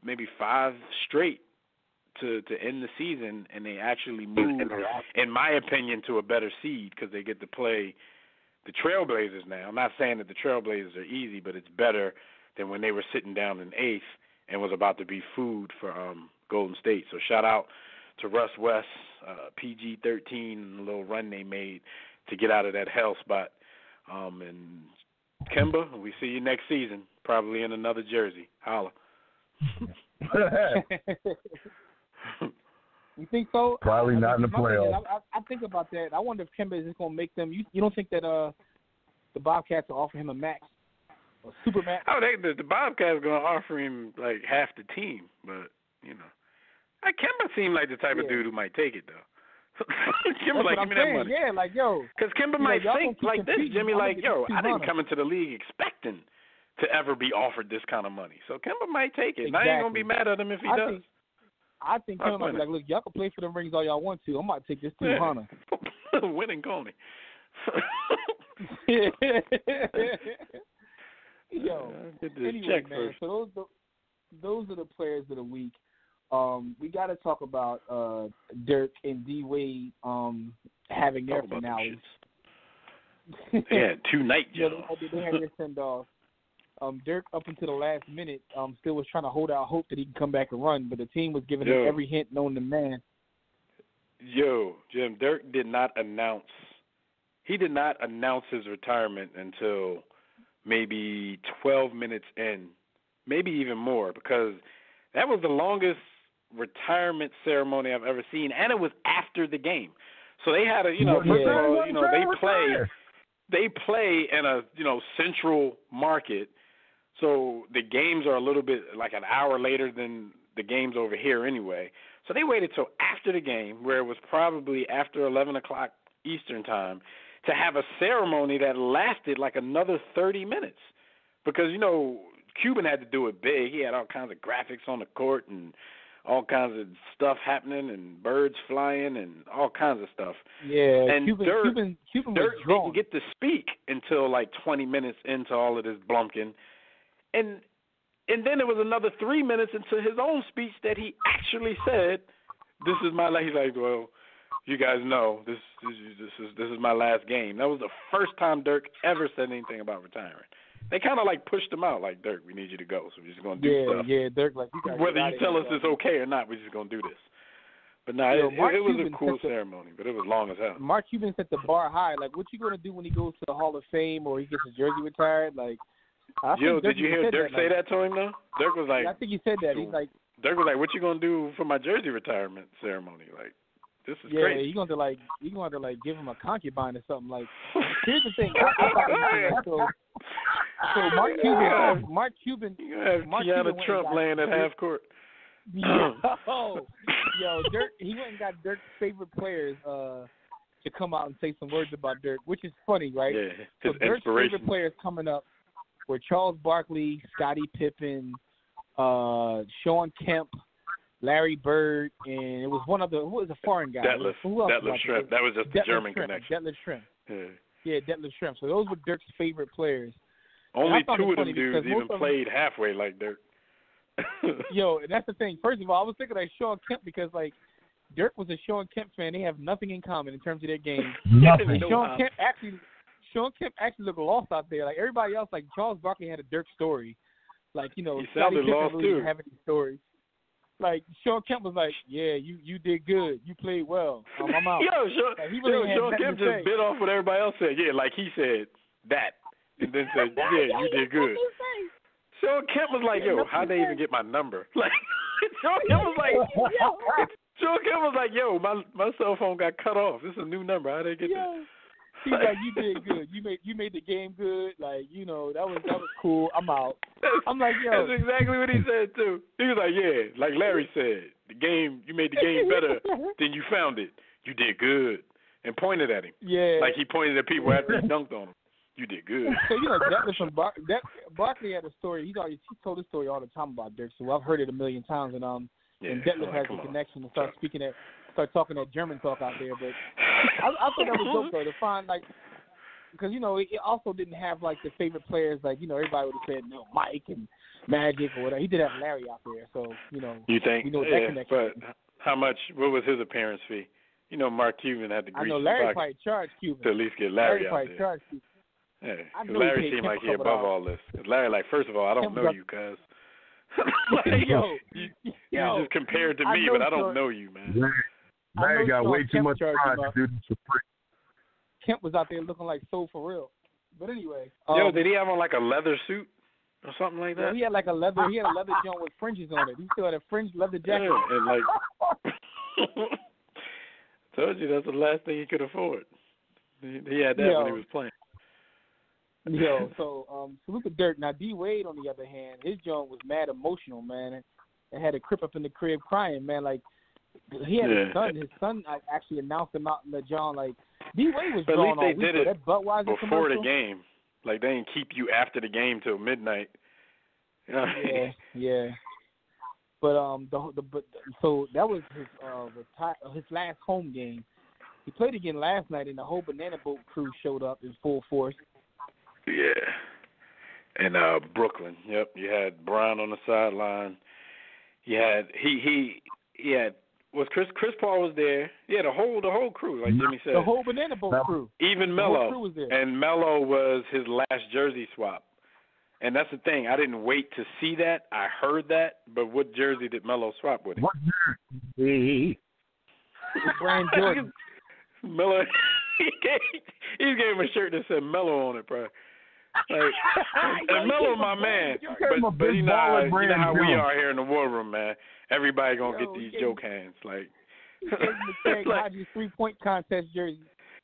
maybe 5 straight to end the season, and they actually moved, in my opinion, to a better seed because they get to play the Trailblazers now. I'm not saying that the Trailblazers are easy, but it's better than when they were sitting down in 8th and was about to be food for Golden State. So shout out to Russ West, PG-13, and the little run they made to get out of that hell spot. And Kemba, we see you next season, probably in another jersey. Holla. You think so? Probably not in the playoffs. I think about that. I wonder if Kemba is just going to make them. You don't think that the Bobcats will offer him a max, a super max? I think the Bobcats are going to offer him like half the team, but Kemba seemed like the type of dude who might take it though. Kimber like, give me that money. Yeah, like, yo. Because Kimber might think like this, Jimmy, like, yo, I didn't come into the league expecting to ever be offered this kind of money. So Kimber might take it. Exactly. And I ain't going to be mad at him if he does. I think Kimber might be like, look, y'all can play for them rings all y'all want to. I'm about to take this to Hana. Winning Coney. Yo, anyway, man, so those are the players of the week. We got to talk about Dirk and D-Wade having their finales. Yeah, 2 night jobs. They had their send-off. Dirk, up until the last minute, still was trying to hold out hope that he can come back and run, but the team was giving him every hint known to man. Yo, Jim, Dirk did not announce his retirement until maybe 12 minutes in, maybe even more, because that was the longest retirement ceremony I've ever seen, and it was after the game. So they had they play in a, central market. So the games are a little bit like an hour later than the games over here anyway. So they waited till after the game, where it was probably after 11 o'clock Eastern time, to have a ceremony that lasted like another 30 minutes. Because, Cuban had to do it big. He had all kinds of graphics on the court and all kinds of stuff happening and birds flying and all kinds of stuff. Yeah, and Cuban Dirk didn't get to speak until like 20 minutes into all of this blumpkin. And then it was another 3 minutes into his own speech that he actually said, "This is my last." He's like, "Well, you guys know this is my last game." That was the first time Dirk ever said anything about retiring. They kind of like pushed him out, like, "Dirk, we need you to go, so we're just gonna do stuff." Yeah, Dirk, like, whether you tell us it's okay or not, we're just gonna do this. But no, it was a cool ceremony, but it was long as hell. Mark Cuban set the bar high. Like, what you gonna do when he goes to the Hall of Fame or he gets his jersey retired? Like, did you hear Dirk say that to him though? Dirk was like, yeah, I think he said that. He's like, Dirk was like, "What you gonna do for my jersey retirement ceremony?" Like, this is crazy. Yeah, you gonna have to give him a concubine or something. Like, here's the thing. So Mark Cuban, you have Tiana Trump laying at half court. Dirk. He went and got Dirk's favorite players to come out and say some words about Dirk, which is funny, right? Yeah, so Dirk's favorite players coming up were Charles Barkley, Scottie Pippen, Sean Kemp, Larry Bird, and it was one other. Who was a foreign guy? Detlef Schrempf. That was just the German connection. Detlef Schrempf. Yeah, Detlef Schrempf. So those were Dirk's favorite players. Only two of them dudes even played halfway like Dirk. Yo, and that's the thing. First of all, I was thinking like Sean Kemp because like Dirk was a Sean Kemp fan. They have nothing in common in terms of their game. Nothing. Sean Kemp actually looked lost out there. Like everybody else, like Charles Barkley had a Dirk story. Like he Scottie sounded lost Pippen too. Didn't have any stories. Like Sean Kemp was like, "Yeah, you did good. You played well. I'm out." Sean Kemp just bit off what everybody else said. Yeah, like he said that, and then said, "Yeah, you did good." Sean Kemp was like, "Yo, how'd they even get my number?" Like Sean Kemp was like, "Yo, my cell phone got cut off. This is a new number. How'd they get that?" He's like, "You did good. You made the game good. Like, that was cool. I'm out." I'm like, "Yo." That's exactly what he said too. He was like, "Yeah, like Larry said, you made the game better than you found it. You did good," and pointed at him. Yeah. Like he pointed at people after he dunked on him. You did good. So Barkley had a story. He told this story all the time about Dirk. So I've heard it a million times. And Detlef has a connection to start talking that German talk out there. But I thought that was dope though to find because it also didn't have like the favorite players like everybody would have said Mike and Magic or whatever. He did have Larry out there. So You think? That connection. But how much? What was his appearance fee? Mark Cuban had to grease I know Larry probably charged Cuban to at least get Larry out there. Charged Cuban. Yeah, Larry seemed like he above all this. Larry, like, first of all, I don't know you, cuz. You just compared to me, but I don't know you, man. Larry got way too much pride to do this for free. Kemp was out there looking like so for real. But anyway. Did he have on like a leather suit or something like that? He had like a leather joint with fringes on it. He still had a fringe leather jacket. Yeah, and like, told you that's the last thing he could afford. He had that when he was playing. So salute to Dirk. Now D Wade on the other hand, his joint was mad emotional, man, and had a crip up in the crib crying, man. Like he had his son. His son actually announced him out in the joint. Like D Wade was but drawn at least they did it Budweiser before commercial. the game. Like they didn't keep you after the game till midnight. Yeah. But so that was his last home game. He played again last night, and the whole Banana Boat crew showed up in full force. Yeah. And Brooklyn. Yep. You had Brown on the sideline. You had he had Chris Paul was there. Yeah, the whole crew, like Jimmy said. The whole Banana Boat crew. Even Melo. And Melo was his last jersey swap. And that's the thing. I didn't wait to see that. I heard that. But what jersey did Melo swap with him? What jersey? Brian Jordan. Melo. He gave him a shirt that said Melo on it, bro. And Melo, my man, but you know how we are here in the war room, man. Everybody gonna get these joke hands, like. Craig Hodges 3-point contest jersey.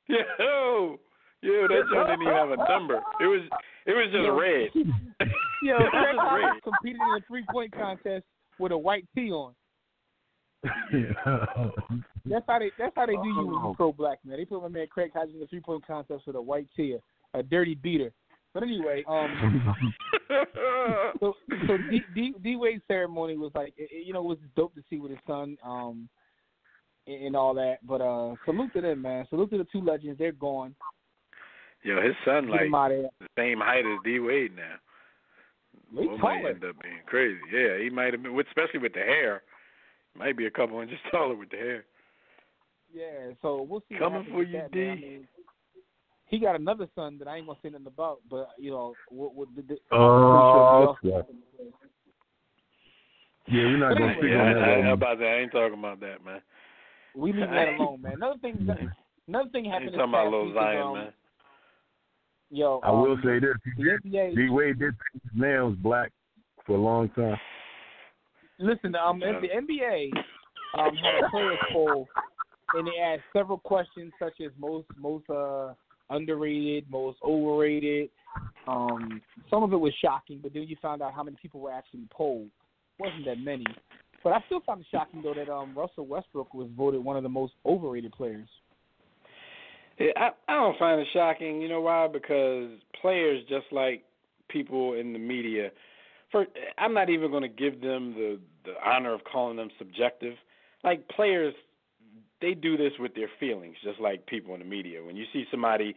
That joke didn't even have a number. It was just red. Craig Hodges competed in a 3-point contest with a white tee on. That's how they do you when you pro black, man. They put my man Craig Hodges in a 3-point contest with a white tee, a dirty beater. But anyway, so D Wade's ceremony was like, it was dope to see with his son, and all that. But salute to them, man. Salute to the two legends. They're gone. Yo, his son like the same height as D Wade now. He might end up being crazy. Yeah, he might have been, especially with the hair. Might be a couple inches taller with the hair. Yeah, so we'll see. Coming for you, D. I mean, he got another son that I ain't gonna say nothing about, but yeah, we're not gonna speak on that. I ain't talking about that, man. We leave that alone, man. Another thing happened. Talking about little Zion, man. Yo, I will say this: D Wade did paint his nails black for a long time. Listen, the NBA had a players poll, and they asked several questions such as most underrated, most overrated. Some of it was shocking, but then you found out how many people were actually polled. It wasn't that many. But I still found it shocking, though, that Russell Westbrook was voted one of the most overrated players. Yeah, I don't find it shocking. You know why? Because players, just like people in the media, I'm not even going to give them the honor of calling them subjective. Like, players, they do this with their feelings, just like people in the media. When you see somebody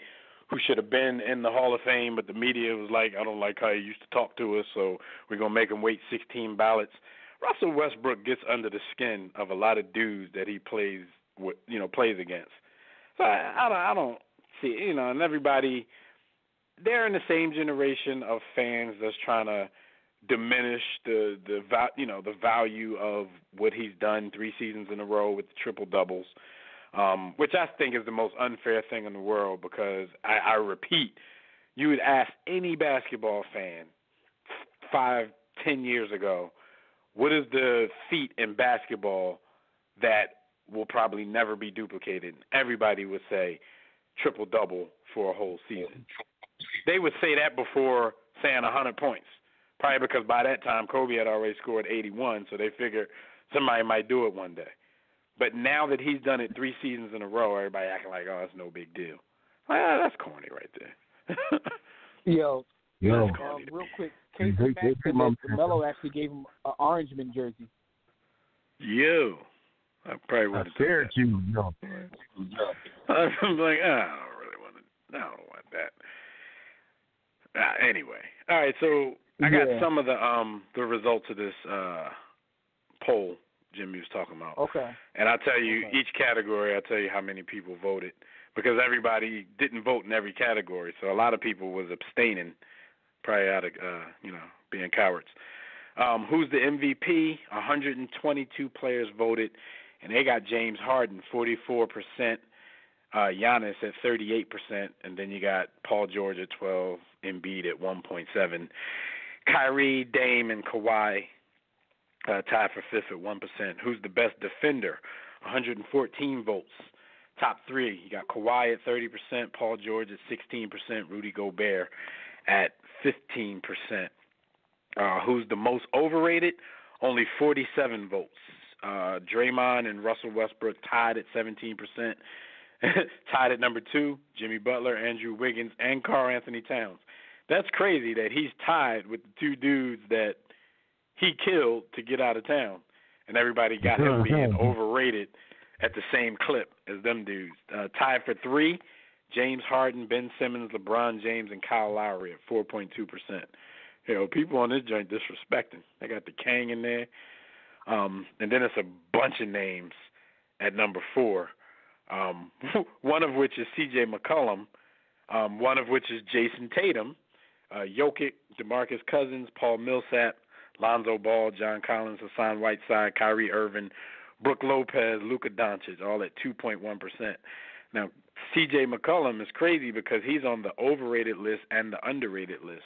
who should have been in the Hall of Fame, but the media was like, I don't like how he used to talk to us, so we're going to make him wait 16 ballots. Russell Westbrook gets under the skin of a lot of dudes that he plays against. So I don't see, and everybody, they're in the same generation of fans that's trying to diminish the value of what he's done 3 seasons in a row with the triple doubles, which I think is the most unfair thing in the world, because I repeat, you would ask any basketball fan 5-10 years ago, what is the feat in basketball that will probably never be duplicated? Everybody would say triple-double for a whole season. They would say that before saying 100 points, probably because by that time Kobe had already scored 81, so they figured somebody might do it one day. But now that he's done it 3 seasons in a row, everybody acting like, oh, that's no big deal. That's corny right there. Yo, real quick, Melo actually gave him an Orangeman jersey. Yo. I probably would have Syracuse, I'm like, I don't want that. Anyway, all right. So I got some of the results of this poll Jimmy was talking about. Okay. And I'll tell you each category. I'll tell you how many people voted, because everybody didn't vote in every category. So a lot of people was abstaining, probably out of being cowards. Who's the MVP? 122 players voted. And they got James Harden, 44%, Giannis at 38%, and then you got Paul George at 12%, Embiid at 1.7%. Kyrie, Dame, and Kawhi tied for 5th at 1%. Who's the best defender? 114 votes. Top 3, you got Kawhi at 30%, Paul George at 16%, Rudy Gobert at 15%. Who's the most overrated? Only 47 votes. Draymond and Russell Westbrook tied at 17%. Tied at number 2, Jimmy Butler, Andrew Wiggins, and Karl Anthony Towns. That's crazy that he's tied with the 2 dudes that he killed to get out of town. And everybody got him being overrated at the same clip as them dudes. Tied for 3, James Harden, Ben Simmons, LeBron James, and Kyle Lowry at 4.2%. People on this joint disrespecting. They got the Kang in there. And then it's a bunch of names at number 4, one of which is C.J. McCollum, one of which is Jason Tatum, Jokic, DeMarcus Cousins, Paul Millsap, Lonzo Ball, John Collins, Hassan Whiteside, Kyrie Irving, Brook Lopez, Luka Doncic, all at 2.1%. Now, C.J. McCollum is crazy because he's on the overrated list and the underrated list.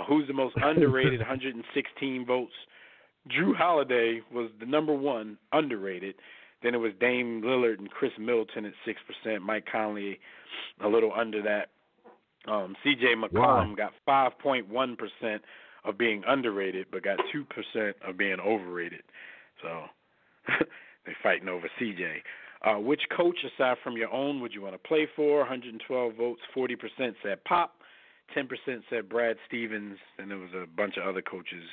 Who's the most underrated? 116 votes. Drew Holiday was the number one underrated. Then it was Dame Lillard and Chris Middleton at 6%. Mike Conley a little under that. C.J. McCollum got 5.1% of being underrated, but got 2% of being overrated. So they're fighting over C.J. Which coach, aside from your own, would you want to play for? 112 votes, 40% said Pop, 10% said Brad Stevens, and there was a bunch of other coaches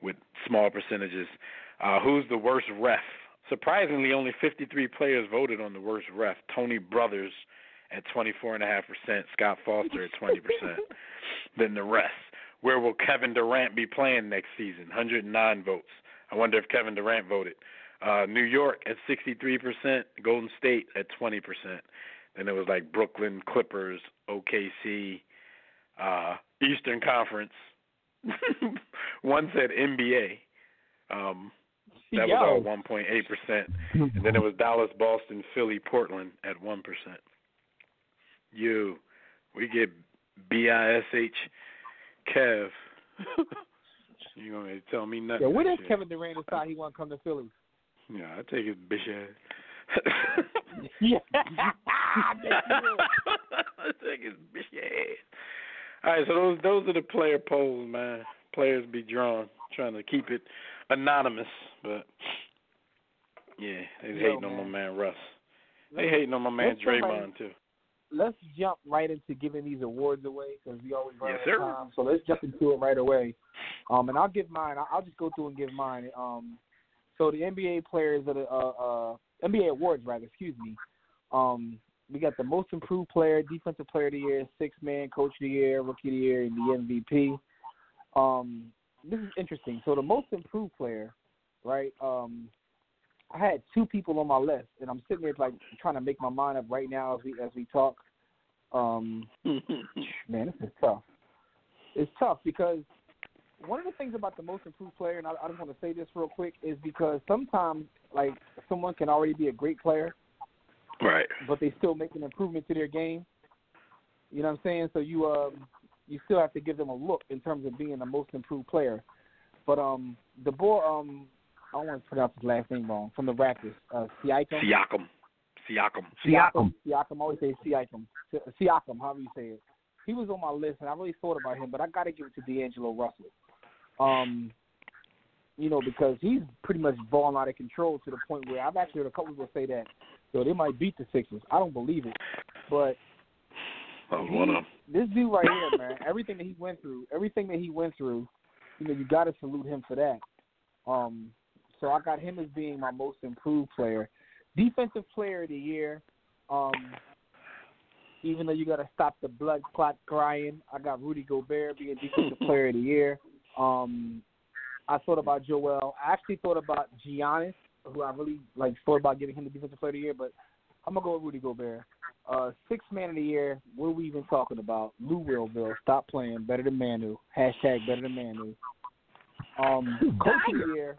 with small percentages. Who's the worst ref? Surprisingly, only 53 players voted on the worst ref. Tony Brothers at 24.5%, Scott Foster at 20%. Then the rest. Where will Kevin Durant be playing next season? 109 votes. I wonder if Kevin Durant voted. New York at 63%, Golden State at 20%. Then it was like Brooklyn, Clippers, OKC, Eastern Conference. One said NBA. That was all 1.8%. And then it was Dallas, Boston, Philly, Portland at 1%. We get BISH Kev. You gonna tell me nothing? Yeah, when does Kevin Durant decide he want to come to Philly? Yeah, I take his bitch ass. Yeah. I take his bitch ass. All right, so those are the player polls, man. Players be drawn, trying to keep it anonymous, but yeah, they hating on my man Russ. They hating on my man Draymond too. Let's jump right into giving these awards away because we always run out of time. So let's jump into it right away. And I'll give mine. I'll just go through and give mine. So the NBA players of the NBA awards, rather. Excuse me. We got the most improved player, defensive player of the year, six-man coach of the year, rookie of the year, and the MVP. This is interesting. So the most improved player, right? I had two people on my list, and I'm sitting there like trying to make my mind up right now as we talk. Man, this is tough. It's tough because one of the things about the most improved player, and I just want to say this real quick, is because sometimes like someone can already be a great player, right? But they still make an improvement to their game. You know what I'm saying? So you still have to give them a look in terms of being the most improved player. But the boy, I don't want to pronounce his last name wrong, from the Raptors, Siakam. I always say Siakam, however you say it. He was on my list, and I really thought about him, but I got to give it to D'Angelo Russell. Because he's pretty much balling out of control to the point where I've actually heard a couple people say that, they might beat the Sixers. I don't believe it, but this dude right here, man, everything that he went through, you got to salute him for that. So I got him as being my most improved player. Defensive player of the year, even though you got to stop the blood clot crying, I got Rudy Gobert being defensive player of the year. I thought about Joel. I actually thought about Giannis, who I really thought about giving him the defensive player of the year, but I'm going to go with Rudy Gobert. Sixth man of the year, what are we even talking about? Lou Willville, stop playing, better than Manu. Hashtag better than Manu. Coach of the year,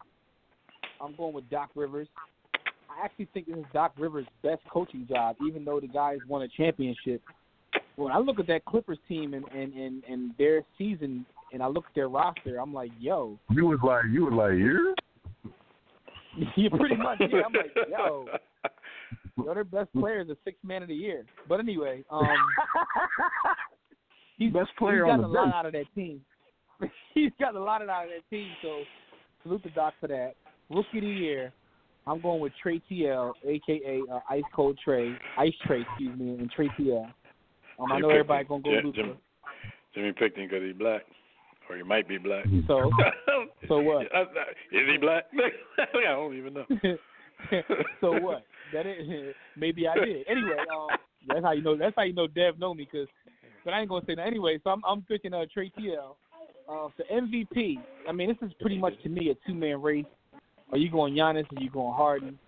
I'm going with Doc Rivers. I actually think this is Doc Rivers' best coaching job, even though the guys won a championship. When I look at that Clippers team and their season, and I look at their roster, I'm like, yo. You was like, yeah? Yeah, pretty much, yeah. I'm like, yo. Their best player is the sixth man of the year. But anyway, he's best player he's on gotten the a lot bench. out of that team. He's gotten a lot out of that team, so salute the Doc for that. Rookie of the year, I'm going with Trey TL, a.k.a. Ice Trey, and Trey TL. I know everybody going to go Luka. Jimmy picked him because he's black, or he might be black. So what? Is he black? I don't even know. So what? That is, maybe I did. Anyway, that's how you know Dev know me, but I ain't gonna say that anyway. So I'm picking Trey TL for MVP. I mean, this is pretty much to me a two-man race. Are you going Giannis? Or are you going Harden?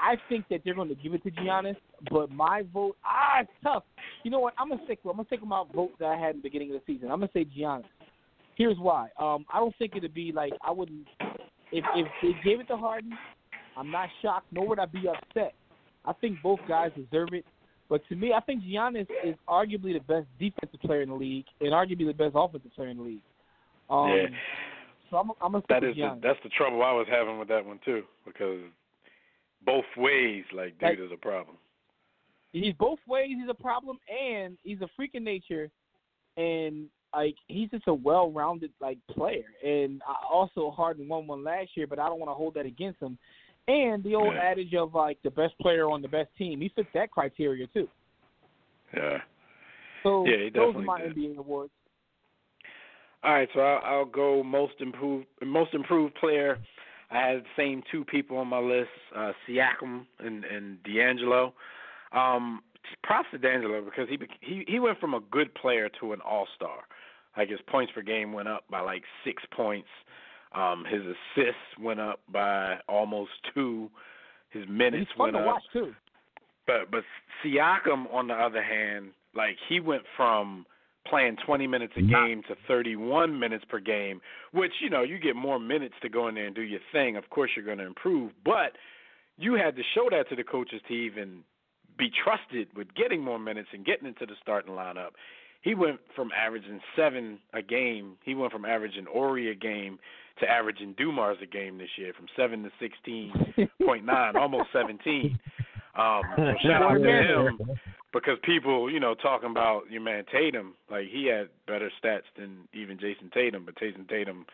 I think that they're going to give it to Giannis, but my vote, it's tough. You know what? I'm gonna stick with my vote that I had in the beginning of the season. I'm gonna say Giannis. Here's why. I don't think it'd be I wouldn't. If they gave it to Harden, I'm not shocked, nor would I be upset. I think both guys deserve it. But to me, I think Giannis is arguably the best defensive player in the league and arguably the best offensive player in the league. So I'm gonna stick with Giannis. That's the trouble I was having with that one too, because both ways, dude is a problem. He's both ways. He's a problem, and he's a freak in nature, and he's just a well-rounded player. And also Harden won one last year, but I don't want to hold that against him. And the old adage of the best player on the best team, he fits that criteria too. Yeah. So he those are my did. NBA awards. All right, so I'll go most improved player. I had the same two people on my list, Siakam and D'Angelo. Props to D'Angelo because he went from a good player to an all-star. His points per game went up by 6 points. His assists went up by almost 2. His minutes went up. He's fun to watch too. But Siakam, on the other hand, he went from playing 20 minutes a game to 31 minutes per game, which, you get more minutes to go in there and do your thing. Of course, you're going to improve. But you had to show that to the coaches to even be trusted with getting more minutes and getting into the starting lineup. He went from averaging 7 a game. He went from averaging Ori a game to averaging Dumars a game this year, from 7 to 16.9, almost 17. So shout out to him, because people, talking about your man Tatum, he had better stats than even Jason Tatum, but Jason Tatum is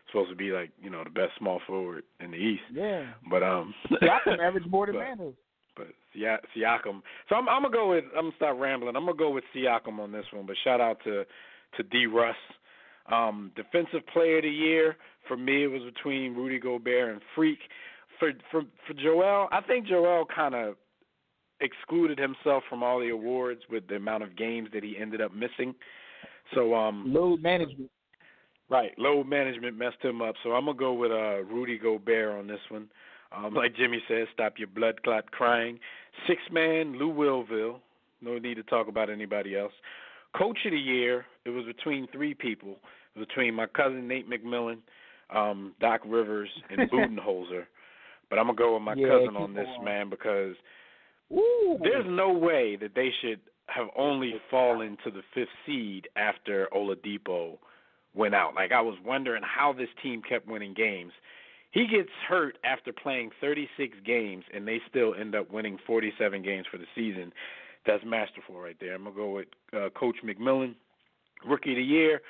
supposed to be the best small forward in the East. Yeah. But Siakam averaged more than Manu. But Siakam. So I'm gonna go with. I'm gonna stop rambling. I'm gonna go with Siakam on this one. But shout out to D. Russ. Defensive Player of the Year for me, it was between Rudy Gobert and Freak. For Joel, I think Joel kind of excluded himself from all the awards with the amount of games that he ended up missing. So load management. Right, load management messed him up. So I'm gonna go with Rudy Gobert on this one. Like Jimmy said, stop your blood clot crying. 6-man, Lou Willville. No need to talk about anybody else. Coach of the Year, it was between 3 people. It was between my cousin Nate McMillan, Doc Rivers, and Budenholzer. But I'm going to go with my cousin on this, man, because there's no way that they should have only fallen to the 5th seed after Oladipo went out. I was wondering how this team kept winning games. He gets hurt after playing 36 games, and they still end up winning 47 games for the season. That's masterful right there. I'm going to go with Coach McMillan. Rookie of the Year,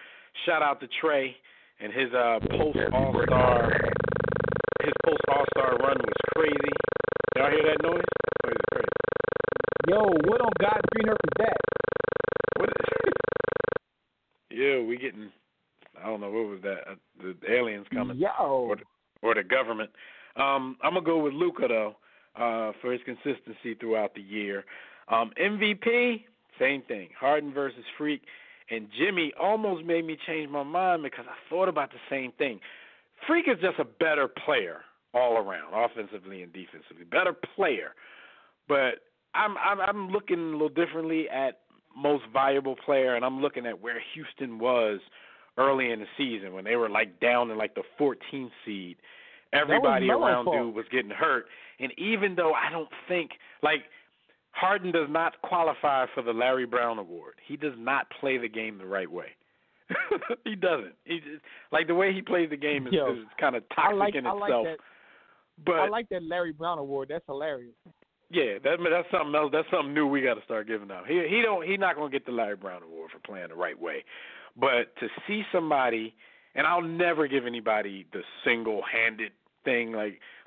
shout out to Trey and his post-All-Star. His post-All-Star run was crazy. Y'all hear that noise? Oh, it's crazy. Yo, what on God's green earth is that? What is Yeah, we getting, I don't know, what was that? The aliens coming. Yo. Or the government. I'm going to go with Luka, though, for his consistency throughout the year. MVP, same thing. Harden versus Freak. And Jimmy almost made me change my mind because I thought about the same thing. Freak is just a better player all around, offensively and defensively. Better player. But I'm looking a little differently at most valuable player, and I'm looking at where Houston was early in the season when they were down in the 14th seed. Everybody around dude was getting hurt. And even though I don't think Harden does not qualify for the Larry Brown Award. He does not play the game the right way. He doesn't. He just, the way he plays the game is kind of toxic in itself. I like that Larry Brown Award. That's hilarious. Yeah, that's something else. That's something new we got to start giving out. He's not going to get the Larry Brown Award for playing the right way. But to see somebody, and I'll never give anybody the single-handed thing.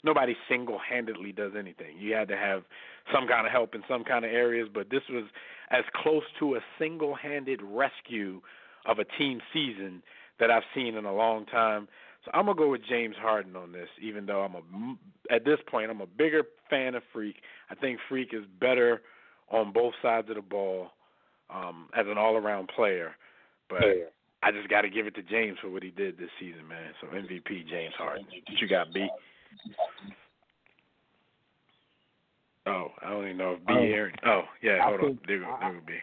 Nobody single-handedly does anything. You had to have some kind of help in some kind of areas, but this was as close to a single-handed rescue of a team season that I've seen in a long time. So I'm going to go with James Harden on this, even though at this point I'm a bigger fan of Freak. I think Freak is better on both sides of the ball as an all-around player. But I just got to give it to James for what he did this season, man. So MVP, James Harden. What you got, B? Oh, I don't even know if B here. Oh, yeah, hold on. There would be.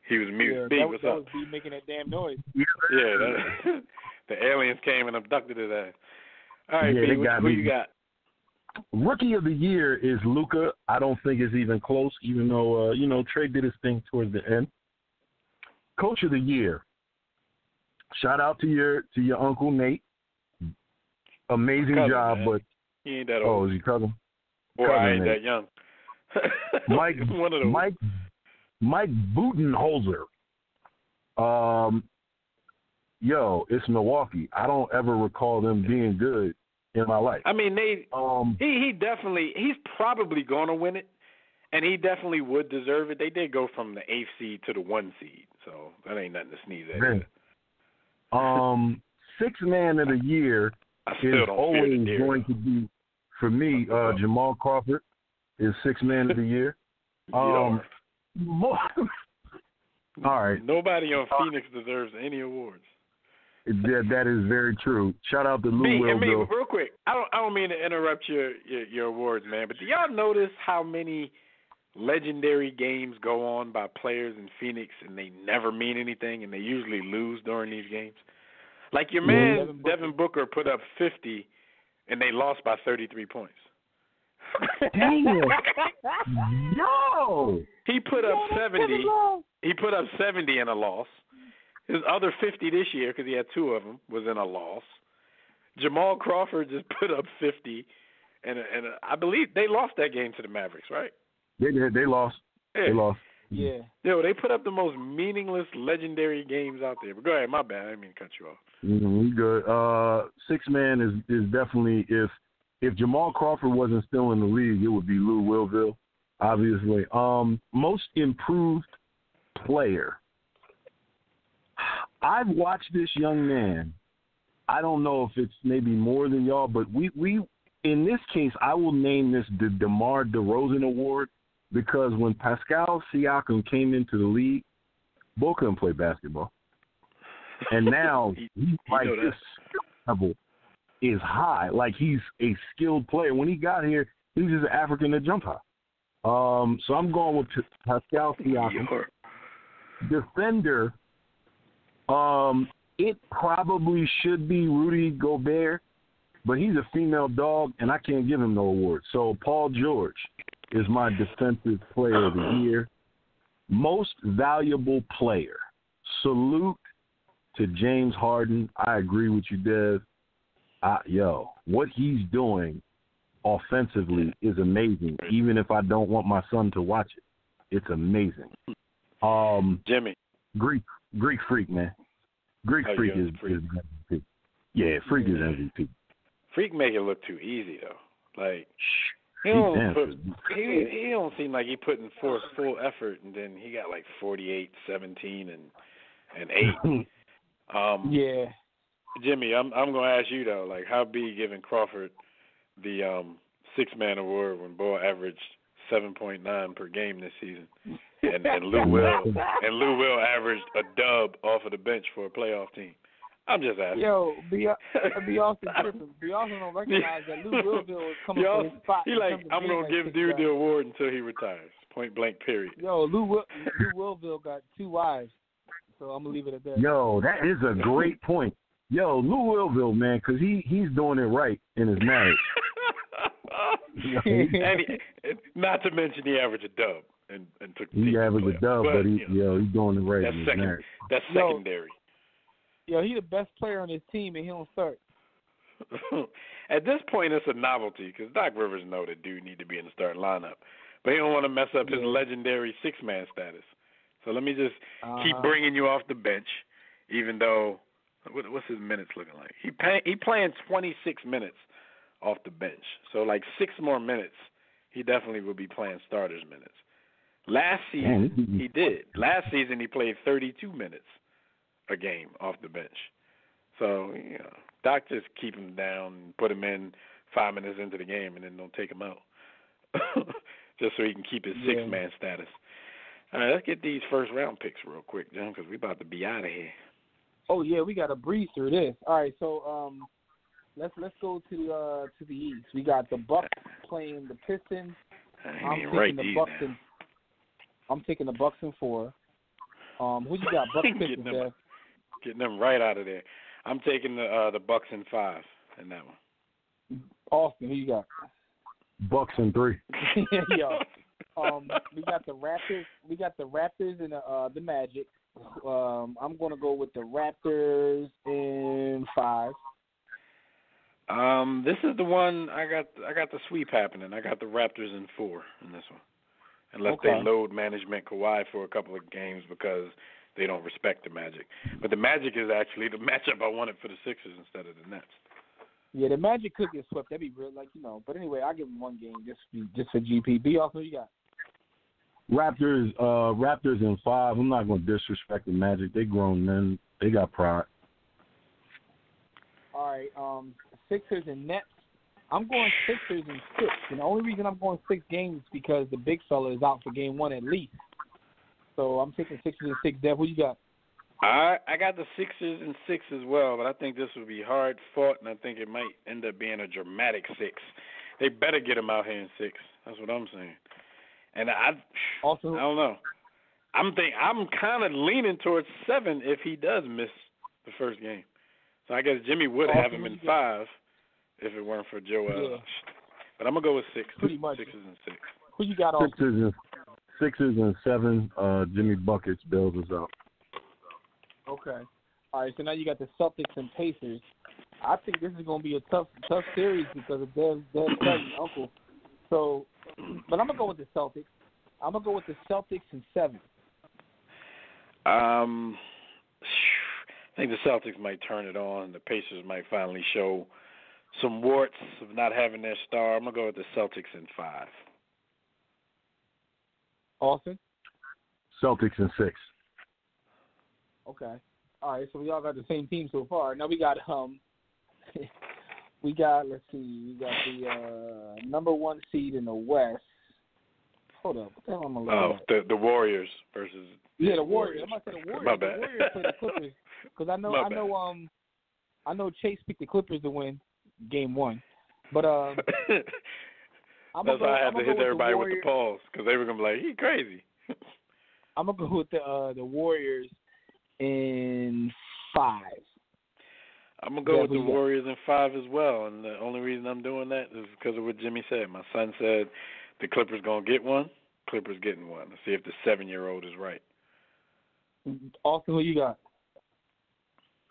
He was mute. Yeah, B, what's up? That was B making that damn noise. Yeah, the aliens came and abducted his ass. All right, B, who you got? Rookie of the year is Luka. I don't think it's even close, even though Trey did his thing towards the end. Coach of the year. Shout out to your uncle Nate. Amazing cousin, job, man. but He ain't that old. is he cousin? Or cousin I ain't Nate. that young. Mike One of those. Mike Budenholzer. It's Milwaukee. I don't ever recall them being good in my life. I mean, he's probably going to win it, and he definitely would deserve it. They did go from the 8th seed to the 1 seed, so that ain't nothing to sneeze at. Sixth man of the year is always going to be, for me, Jamal Crawford is sixth man of the year. All right. Nobody on Phoenix deserves any awards. That is very true. Shout out to Lou Willville. Real quick, I don't mean to interrupt your awards, man, but do y'all notice how many legendary games go on by players in Phoenix and they never mean anything and they usually lose during these games? Like your man Devin Booker put up 50 and they lost by 33 points. Dang it. No. He put up 70. He put up 70 in a loss. His other 50 this year, because he had 2 of them, was in a loss. Jamal Crawford just put up 50, and I believe they lost that game to the Mavericks, right? They did. They lost. Yeah. They lost. Yeah. Yo, they put up the most meaningless, legendary games out there. But go ahead, my bad. I didn't mean to cut you off. We good. Sixth man is definitely, if Jamal Crawford wasn't still in the league, it would be Lou Willville, obviously. Most improved player. I've watched this young man. I don't know if it's maybe more than y'all, but we in this case, I will name this the DeMar DeRozan Award because when Pascal Siakam came into the league, Bo couldn't play basketball. And now he's like this level is high. Like he's a skilled player. When he got here, he was just an African that jumped high. So I'm going with Pascal Siakam. Defender, it probably should be Rudy Gobert, but he's a female dog, and I can't give him no award. So Paul George is my defensive player of the year. Most valuable player. Salute to James Harden. I agree with you, Dev. What he's doing offensively is amazing, even if I don't want my son to watch it. It's amazing. Jimmy. Greek Freak, man. Greek Freak is MVP. Yeah, Freak is MVP. Freak make it look too easy though. Like he don't seem like he putting forth full effort, and then he got like 48, 17, and 8. Yeah. Jimmy, I'm gonna ask you though, like how be giving Crawford the 6-man award when Bo averaged 7.9 per game this season, and Lou Will averaged a dub off of the bench for a playoff team. I'm just asking. Yo, Beyonce don't recognize that Lou Willville is coming for his spot. He like, I'm gonna give dude the award until he retires. Point blank. Period. Yo, Lou Willville got 2 wives, so I'm gonna leave it at that. Yo, that is a great point. Yo, Lou Willville, man, because he's doing it right in his marriage. And not to mention he averaged a dub and took the team. He averaged a dub, but he's doing it right in his marriage. That's secondary. Yo, he's the best player on his team, and he don't start. At this point, it's a novelty because Doc Rivers know that dude need to be in the starting lineup, but he don't want to mess up his legendary 6-man status. So let me just keep bringing you off the bench, even though what's his minutes looking like? He playing 26 minutes off the bench, so like 6 more minutes, he definitely will be playing starters minutes. Last season he did. Last season he played 32 minutes a game off the bench. So, Doc just keep him down and put him in 5 minutes into the game and then don't take him out. Just so he can keep his 6-man status. All right, let's get these first-round picks real quick, John, because we're about to be out of here. Oh, yeah, we got to breeze through this. All right, so let's go to the East. We got the Bucks playing the Pistons. I'm taking the Bucks in 4. Who you got? Bucks Pistons, Dad? Getting them right out of there. I'm taking the Bucks in 5 in that one. Austin, who you got? Bucks in 3. Yo, we got the Raptors. We got the Raptors and the Magic. I'm gonna go with the Raptors in 5. This is the one I got the sweep happening. I got the Raptors in 4 in this one, unless they load management Kawhi for a couple of games because they don't respect the Magic. But the Magic is actually the matchup I wanted for the Sixers instead of the Nets. Yeah, the Magic could get swept. That'd be real, But anyway, I'll give them one game just for GP. B, also you got Raptors in 5. I'm not going to disrespect the Magic. They grown men. They got pride. All right, Sixers and Nets. I'm going Sixers in 6. And the only reason I'm going 6 games is because the big fella is out for game 1 at least. So I'm taking Sixers in 6. Dev, what you got? I got the Sixers in 6 as well, but I think this will be hard fought, and I think it might end up being a dramatic 6. They better get him out here in 6. That's what I'm saying. And I don't know. I'm kind of leaning towards 7 if he does miss the first game. So I guess Jimmy would have him in 5 if it weren't for Joel. Yeah. But I'm gonna go with 6. Pretty much. Sixers and 6. Who you got? Sixers and 7. Jimmy buckets bails us out. Okay. All right. So now you got the Celtics and Pacers. I think this is gonna be a tough series because of Dev's cousin, uncle. So, but I'm gonna go with the Celtics. I'm gonna go with the Celtics in 7. I think the Celtics might turn it on. The Pacers might finally show some warts of not having their star. I'm going to go with the Celtics in 5. Austin? Celtics in 6. Okay. All right, so we all got the same team so far. Now we got let's see, we got the number 1 seed in the West. Hold up, what the hell am I looking at? The Warriors versus the Warriors. I'm about to say the Warriors. My bad. The Warriors play the Clippers because I know Chase picked the Clippers to win game 1, but that's why I had to hit everybody with the pause because they were gonna be like, "He crazy." I'm gonna go with the Warriors in 5. I'm gonna go with the Warriors in 5 as well, and the only reason I'm doing that is because of what Jimmy said. My son said the Clippers gonna get one. Clippers getting one. Let's see if the 7-year-old is right. Austin, who you got?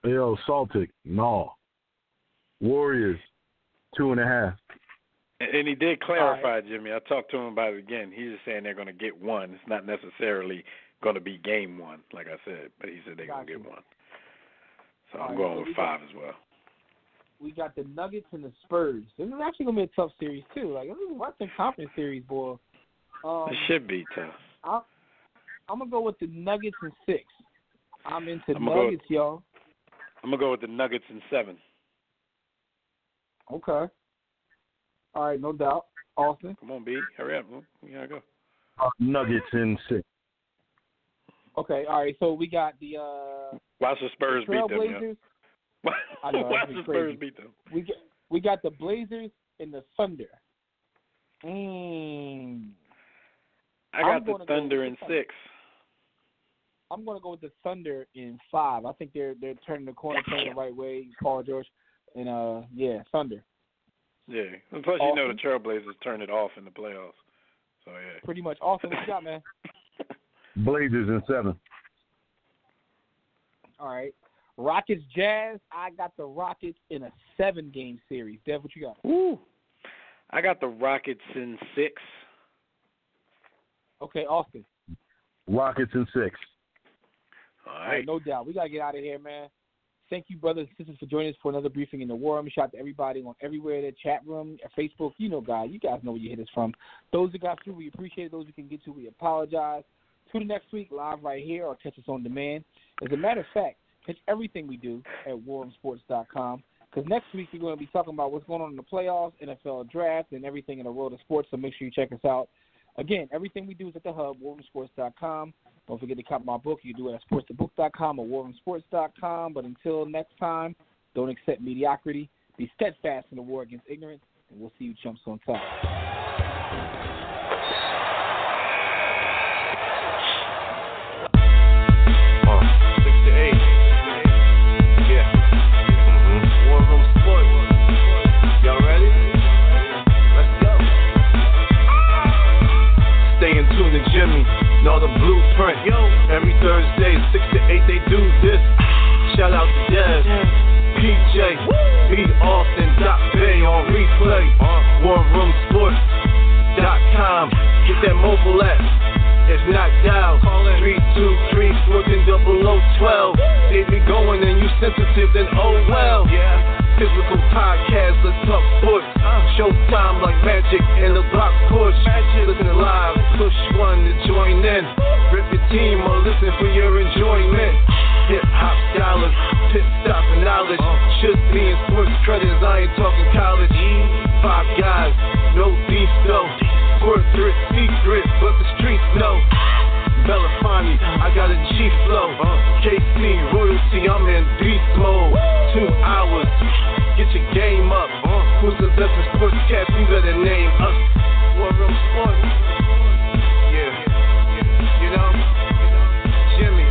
Yo, Celtic, no. Warriors, 2.5. And he did clarify, Jimmy. I talked to him about it again. He's just saying they're going to get one. It's not necessarily going to be game 1, like I said, but he said they're going to get one. So I'm going with 5 as well. We got the Nuggets and the Spurs. This is actually going to be a tough series, too. Like, this is a Western Conference series, boy. It should be tough. I'm going to go with the Nuggets in 6. I'm into Nuggets, y'all. I'm going to go with the Nuggets in 7. Okay. All right, no doubt. Austin? Come on, B. Hurry up. We got to go. Nuggets in 6. Okay, all right. So we got the watch the Spurs beat them. Blazers. I know, watch the Spurs beat them. We got the Blazers and the Thunder. I got the Thunder in 6. I'm going to go with the Thunder in 5. I think they're turning the corner, playing the right way. Paul George and Thunder. Yeah. And plus, you know the Trailblazers turn it off in the playoffs. So yeah. Pretty much. Austin, what you got, man? Blazers in 7. All right. Rockets Jazz. I got the Rockets in a 7-game series. Dev, what you got? Woo. I got the Rockets in 6. Okay, Austin. Rockets in 6. All right. No doubt. We got to get out of here, man. Thank you, brothers and sisters, for joining us for another briefing in the War Room. Shout out to everybody on everywhere, the chat room, Facebook. You know, guys. You guys know where you hit us from. Those that got through, we appreciate it. Those we can get to, we apologize. Tune in next week live right here or catch us on demand. As a matter of fact, catch everything we do at warroomsports.com because next week we're going to be talking about what's going on in the playoffs, NFL draft, and everything in the world of sports, so make sure you check us out. Again, everything we do is at the hub, warroomsports.com. Don't forget to copy my book. You can do it at sportsthebook.com or warroomsports.com. But until next time, don't accept mediocrity. Be steadfast in the war against ignorance, and we'll see you chumps on top. War Room Sports. Y'all ready? Let's go. Thursdays, 6 to 8, they do this. Shout out to Dev, PJ, B. Austin, Doc Bay on replay. WarRoomSports.com. Get that mobile app. If not, dial 323-140012. They be going and you sensitive, then oh well. Physical podcast, let's talk sports. Showtime like magic in the block push. Listen live, push one to join in. Rip your team or listen for your enjoyment. Hip hop scholars, pit stop and knowledge. Should be in sports credits, I ain't talking college. 5 guys, no beef though. Corporate secret, but the streets know. Belafonte, I got a G flow. KC royalty, I'm in beast mode. 2 hours, get your game up. Who's the best in sportscast? You better name us. War Room Sports. Yeah, you know, Jimmy,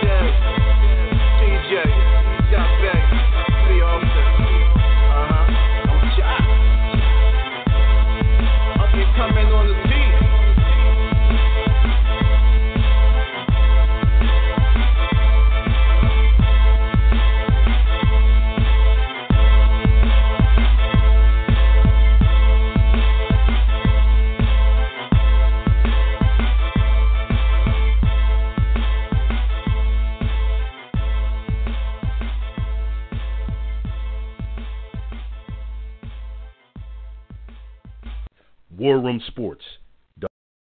Dev, PJ, Doc Bay, B. Austin. I'm Jock. Up and coming on the beat. War Room Sports,